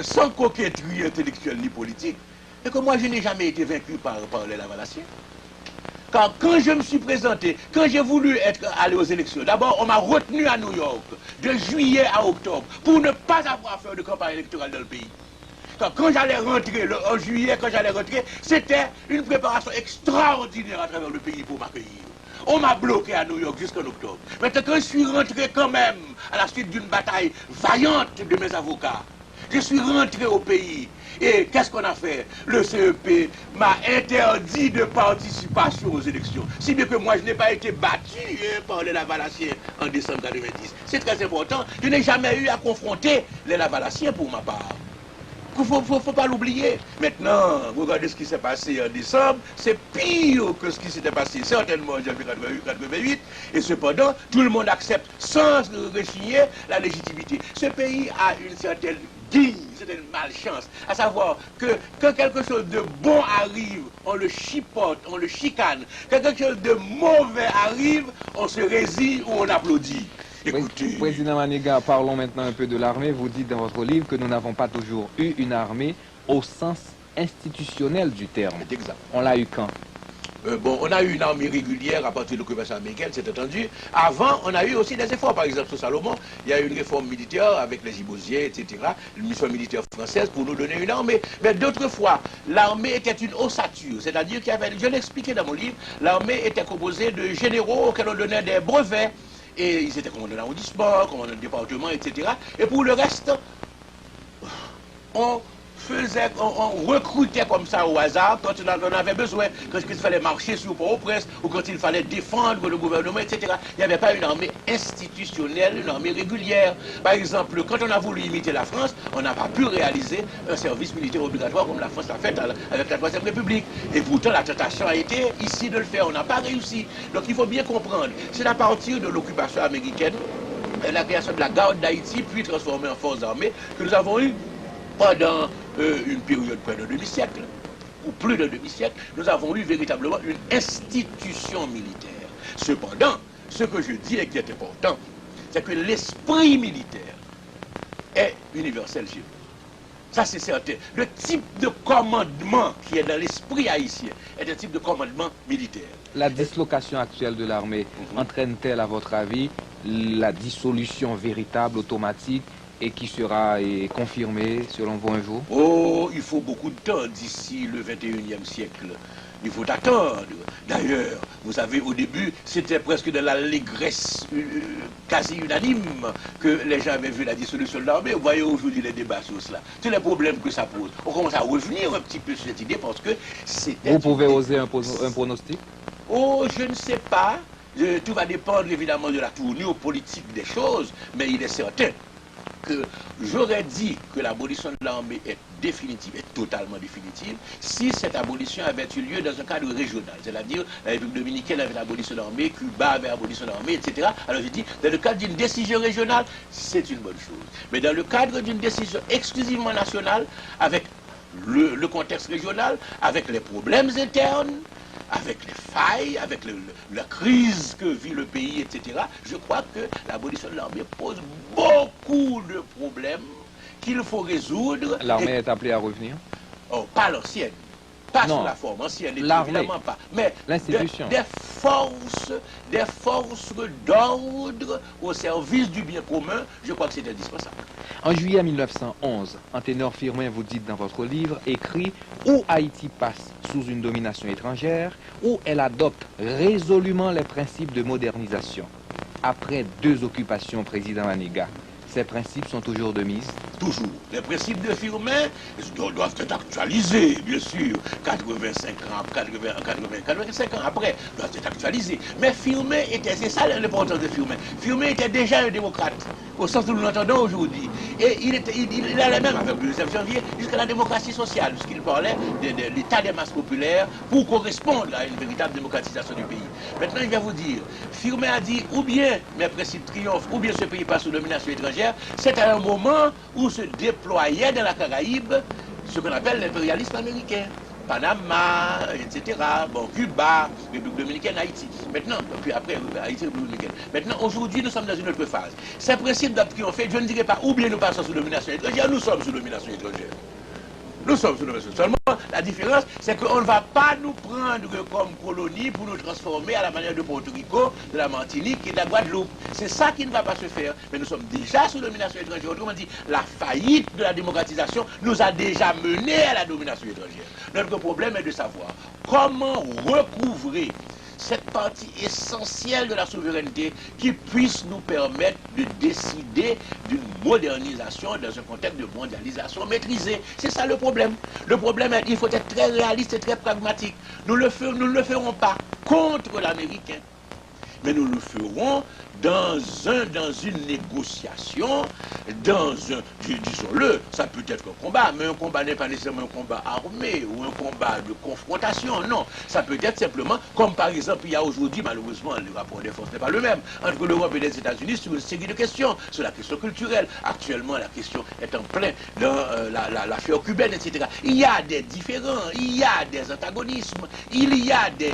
sans coquetterie intellectuelle ni politique, c'est que moi, je n'ai jamais été vaincu par les Lavalassiens. Car quand je me suis présenté, quand j'ai voulu aller aux élections, d'abord on m'a retenu à New York de juillet à octobre pour ne pas avoir à faire de campagne électorale dans le pays. quand j'allais rentrer, en juillet, quand j'allais rentrer, c'était une préparation extraordinaire à travers le pays pour m'accueillir. On m'a bloqué à New York jusqu'en octobre. Maintenant, quand je suis rentré quand même, à la suite d'une bataille vaillante de mes avocats, je suis rentré au pays. Et qu'est-ce qu'on a fait? Le CEP m'a interdit de participation aux élections. Si bien que moi, je n'ai pas été battu par les Lavalassiens en décembre 90. C'est très important. Je n'ai jamais eu à confronter les Lavalassiens pour ma part. Il ne faut pas l'oublier. Maintenant, regardez ce qui s'est passé en décembre, c'est pire que ce qui s'était passé certainement en janvier 88. Et cependant, tout le monde accepte sans rechigner la légitimité. Ce pays a une certaine c'est une malchance. À savoir que quand quelque chose de bon arrive, on le chipote, on le chicane. Quand quelque chose de mauvais arrive, on se résigne ou on applaudit. Écoutez. Président Maniga, parlons maintenant un peu de l'armée. Vous dites dans votre livre que nous n'avons pas toujours eu une armée au sens institutionnel du terme. Exact. On l'a eu quand? On a eu une armée régulière à partir de l'occupation américaine, c'est entendu. Avant, on a eu aussi des efforts. Par exemple, sur Salomon, il y a eu une réforme militaire avec les Gibosiers, etc. Une mission militaire française pour nous donner une armée. Mais d'autres fois, l'armée était une ossature. C'est-à-dire qu'il y avait, je l'ai expliqué dans mon livre, l'armée était composée de généraux auxquels on donnait des brevets. Et ils étaient commandants d'arrondissement, commandants de département, etc. Et pour le reste, on recrutait comme ça au hasard quand on en avait besoin, quand il fallait marcher sur Port-au-Prince ou quand il fallait défendre le gouvernement, etc. Il n'y avait pas une armée institutionnelle, une armée régulière. Par exemple, quand on a voulu imiter la France, on n'a pas pu réaliser un service militaire obligatoire comme la France l'a fait avec la Troisième République. Et pourtant, la tentation a été ici de le faire. On n'a pas réussi. Donc il faut bien comprendre, c'est à partir de l'occupation américaine, la création de la garde d'Haïti, puis transformée en forces armées, que nous avons eu pendant une période près de demi-siècle, ou plus de demi-siècle, nous avons eu véritablement une institution militaire. Cependant, ce que je dis et qui est important, c'est que l'esprit militaire est universel chez nous. Ça, c'est certain. Le type de commandement qui est dans l'esprit haïtien est un type de commandement militaire. La dislocation actuelle de l'armée entraîne-t-elle, à votre avis, la dissolution véritable, automatique, et qui sera confirmée, selon vous, un jour? Oh, il faut beaucoup de temps d'ici le 21e siècle. Il faut attendre. D'ailleurs, vous savez, au début, c'était presque de l'allégresse quasi unanime que les gens avaient vu la dissolution de l'armée. Vous voyez aujourd'hui les débats sur cela. Tous les problèmes que ça pose. On commence à revenir un petit peu sur cette idée parce que c'était... Vous pouvez oser un pronostic? Oh, je ne sais pas. Tout va dépendre évidemment de la tournure politique des choses, mais il est certain que j'aurais dit que l'abolition de l'armée est définitive, est totalement définitive, si cette abolition avait eu lieu dans un cadre régional. C'est-à-dire, la République dominicaine avait l'abolition de l'armée, Cuba avait l'abolition de l'armée, etc. Alors je dis, dans le cadre d'une décision régionale, c'est une bonne chose. Mais dans le cadre d'une décision exclusivement nationale, avec le contexte régional, avec les problèmes internes, avec les failles, avec la crise que vit le pays, etc., je crois que l'abolition de l'armée pose beaucoup de problèmes qu'il faut résoudre. L'armée est appelée à revenir? Oh, pas l'ancienne. Pas non, sous la forme ancienne, évidemment pas. Mais l'institution. Des forces d'ordre au service du bien commun, je crois que c'est indispensable. En juillet 1911, Anténor Firmin, vous dites dans votre livre, écrit « Ou Haïti passe sous une domination étrangère, ou elle adopte résolument les principes de modernisation. » Après 2 occupations, président Maniga, ces principes sont toujours de mise? Toujours. Les principes de Firmin doivent être actualisés, bien sûr. 85 ans après, doivent être actualisés. Mais Firmin était, c'est ça l'importance de Firmin. Firmin était déjà un démocrate, au sens où nous l'entendons aujourd'hui. Et il allait même, avec le 2 janvier, jusqu'à la démocratie sociale, puisqu'il parlait de l'état des masses populaires pour correspondre à une véritable démocratisation du pays. Maintenant, il va vous dire, Firmin a dit, ou bien mes principes triomphent, ou bien ce pays passe sous domination étrangère. C'est à un moment où se déployait dans la Caraïbe ce qu'on appelle l'impérialisme américain. Panama, etc. Bon, Cuba, République dominicaine, Haïti. Maintenant, puis après, Haïti, République dominicaine. Maintenant, aujourd'hui, nous sommes dans une autre phase. Ces principes doivent triompher. Je ne dirais pas, ou bien nous passons sous domination étrangère, nous sommes sous domination étrangère. Nous sommes sous domination. Seulement, La différence, c'est qu'on ne va pas nous prendre comme colonie pour nous transformer à la manière de Porto Rico, de la Martinique et de la Guadeloupe. C'est ça qui ne va pas se faire. Mais nous sommes déjà sous domination étrangère. Autrement dit, la faillite de la démocratisation nous a déjà menés à la domination étrangère. Notre problème est de savoir comment recouvrer cette partie essentielle de la souveraineté qui puisse nous permettre de décider d'une modernisation dans un contexte de mondialisation maîtrisée. C'est ça le problème. Le problème est qu'il faut être très réaliste et très pragmatique. Nous ne le ferons pas contre l'Américain, mais nous le ferons dans une négociation, disons-le, ça peut être un combat, mais un combat n'est pas nécessairement un combat armé ou un combat de confrontation, non. Ça peut être simplement, comme par exemple, il y a aujourd'hui, malheureusement, le rapport des forces n'est pas le même, entre l'Europe et les États-Unis sur une série de questions, sur la question culturelle. Actuellement, la question est en plein dans l'affaire cubaine, etc. Il y a des différends, il y a des antagonismes, il y a des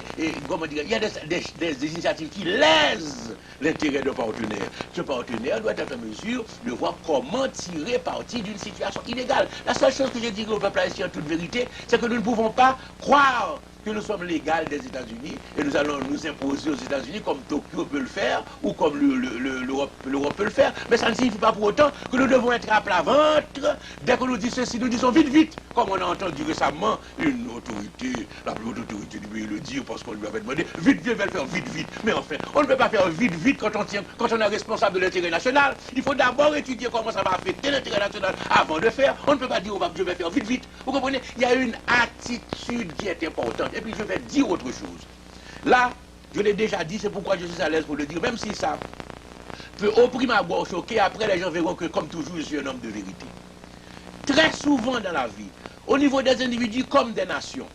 initiatives qui lèsent l'intérêt de partenaire. Ce partenaire doit être en mesure de voir comment tirer parti d'une situation inégale. La seule chose que je dis au peuple haïtien en toute vérité, c'est que nous ne pouvons pas croire que nous sommes l'égal des États-Unis et nous allons nous imposer aux États-Unis comme Tokyo peut le faire ou comme l'Europe peut le faire. Mais ça ne signifie pas pour autant que nous devons être à plat ventre. Dès que nous disons ceci, nous disons vite, vite. Comme on a entendu récemment une autorité, la plus haute autorité du pays le dire parce qu'on lui avait demandé vite, vite, le faire vite, vite. Mais enfin, on ne peut pas faire vite, vite quand on est responsable de l'intérêt national. Il faut d'abord étudier comment ça va affecter l'intérêt national avant de faire. On ne peut pas dire je vais faire vite, vite. Vous comprenez? Il y a une attitude qui est importante. Et puis je vais dire autre chose. Là, je l'ai déjà dit, c'est pourquoi je suis à l'aise pour le dire, même si ça peut au prime abord choquer, après les gens verront que comme toujours je suis un homme de vérité. Très souvent dans la vie, au niveau des individus comme des nations,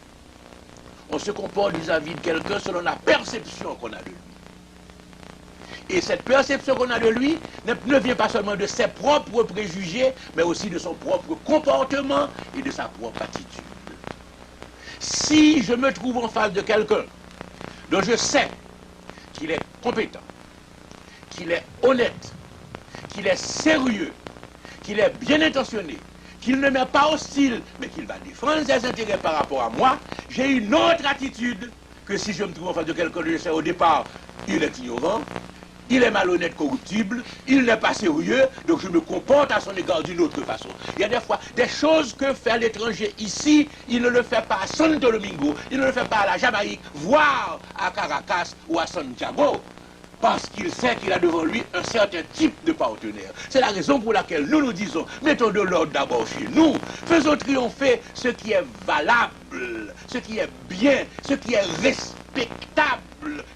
on se comporte vis-à-vis de quelqu'un selon la perception qu'on a de lui. Et cette perception qu'on a de lui ne vient pas seulement de ses propres préjugés, mais aussi de son propre comportement et de sa propre attitude. Si je me trouve en face de quelqu'un dont je sais qu'il est compétent, qu'il est honnête, qu'il est sérieux, qu'il est bien intentionné, qu'il ne m'est pas hostile, mais qu'il va défendre ses intérêts par rapport à moi, j'ai une autre attitude que si je me trouve en face de quelqu'un dont je sais au départ, il est ignorant, il est malhonnête, corruptible, il n'est pas sérieux, donc je me comporte à son égard d'une autre façon. Il y a des fois des choses que fait l'étranger ici, il ne le fait pas à Santo Domingo, il ne le fait pas à la Jamaïque, voire à Caracas ou à Santiago, parce qu'il sait qu'il a devant lui un certain type de partenaire. C'est la raison pour laquelle nous nous disons, mettons de l'ordre d'abord chez nous, faisons triompher ce qui est valable, ce qui est bien, ce qui est respectable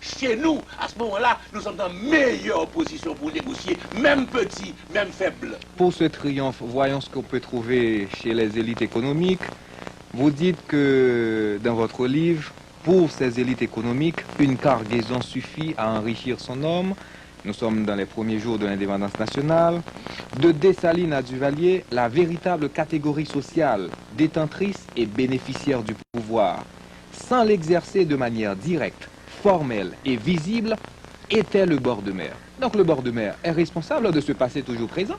chez nous. À ce moment-là, nous sommes en meilleure position pour négocier, même petit, même faible. Pour ce triomphe, voyons ce qu'on peut trouver chez les élites économiques. Vous dites que dans votre livre, pour ces élites économiques, une cargaison suffit à enrichir son homme. Nous sommes dans les premiers jours de l'indépendance nationale. De Dessalines à Duvalier, la véritable catégorie sociale, détentrice et bénéficiaire du pouvoir, sans l'exercer de manière directe, formelle et visible, était le bord de mer. Donc le bord de mer est responsable de ce passé toujours présent.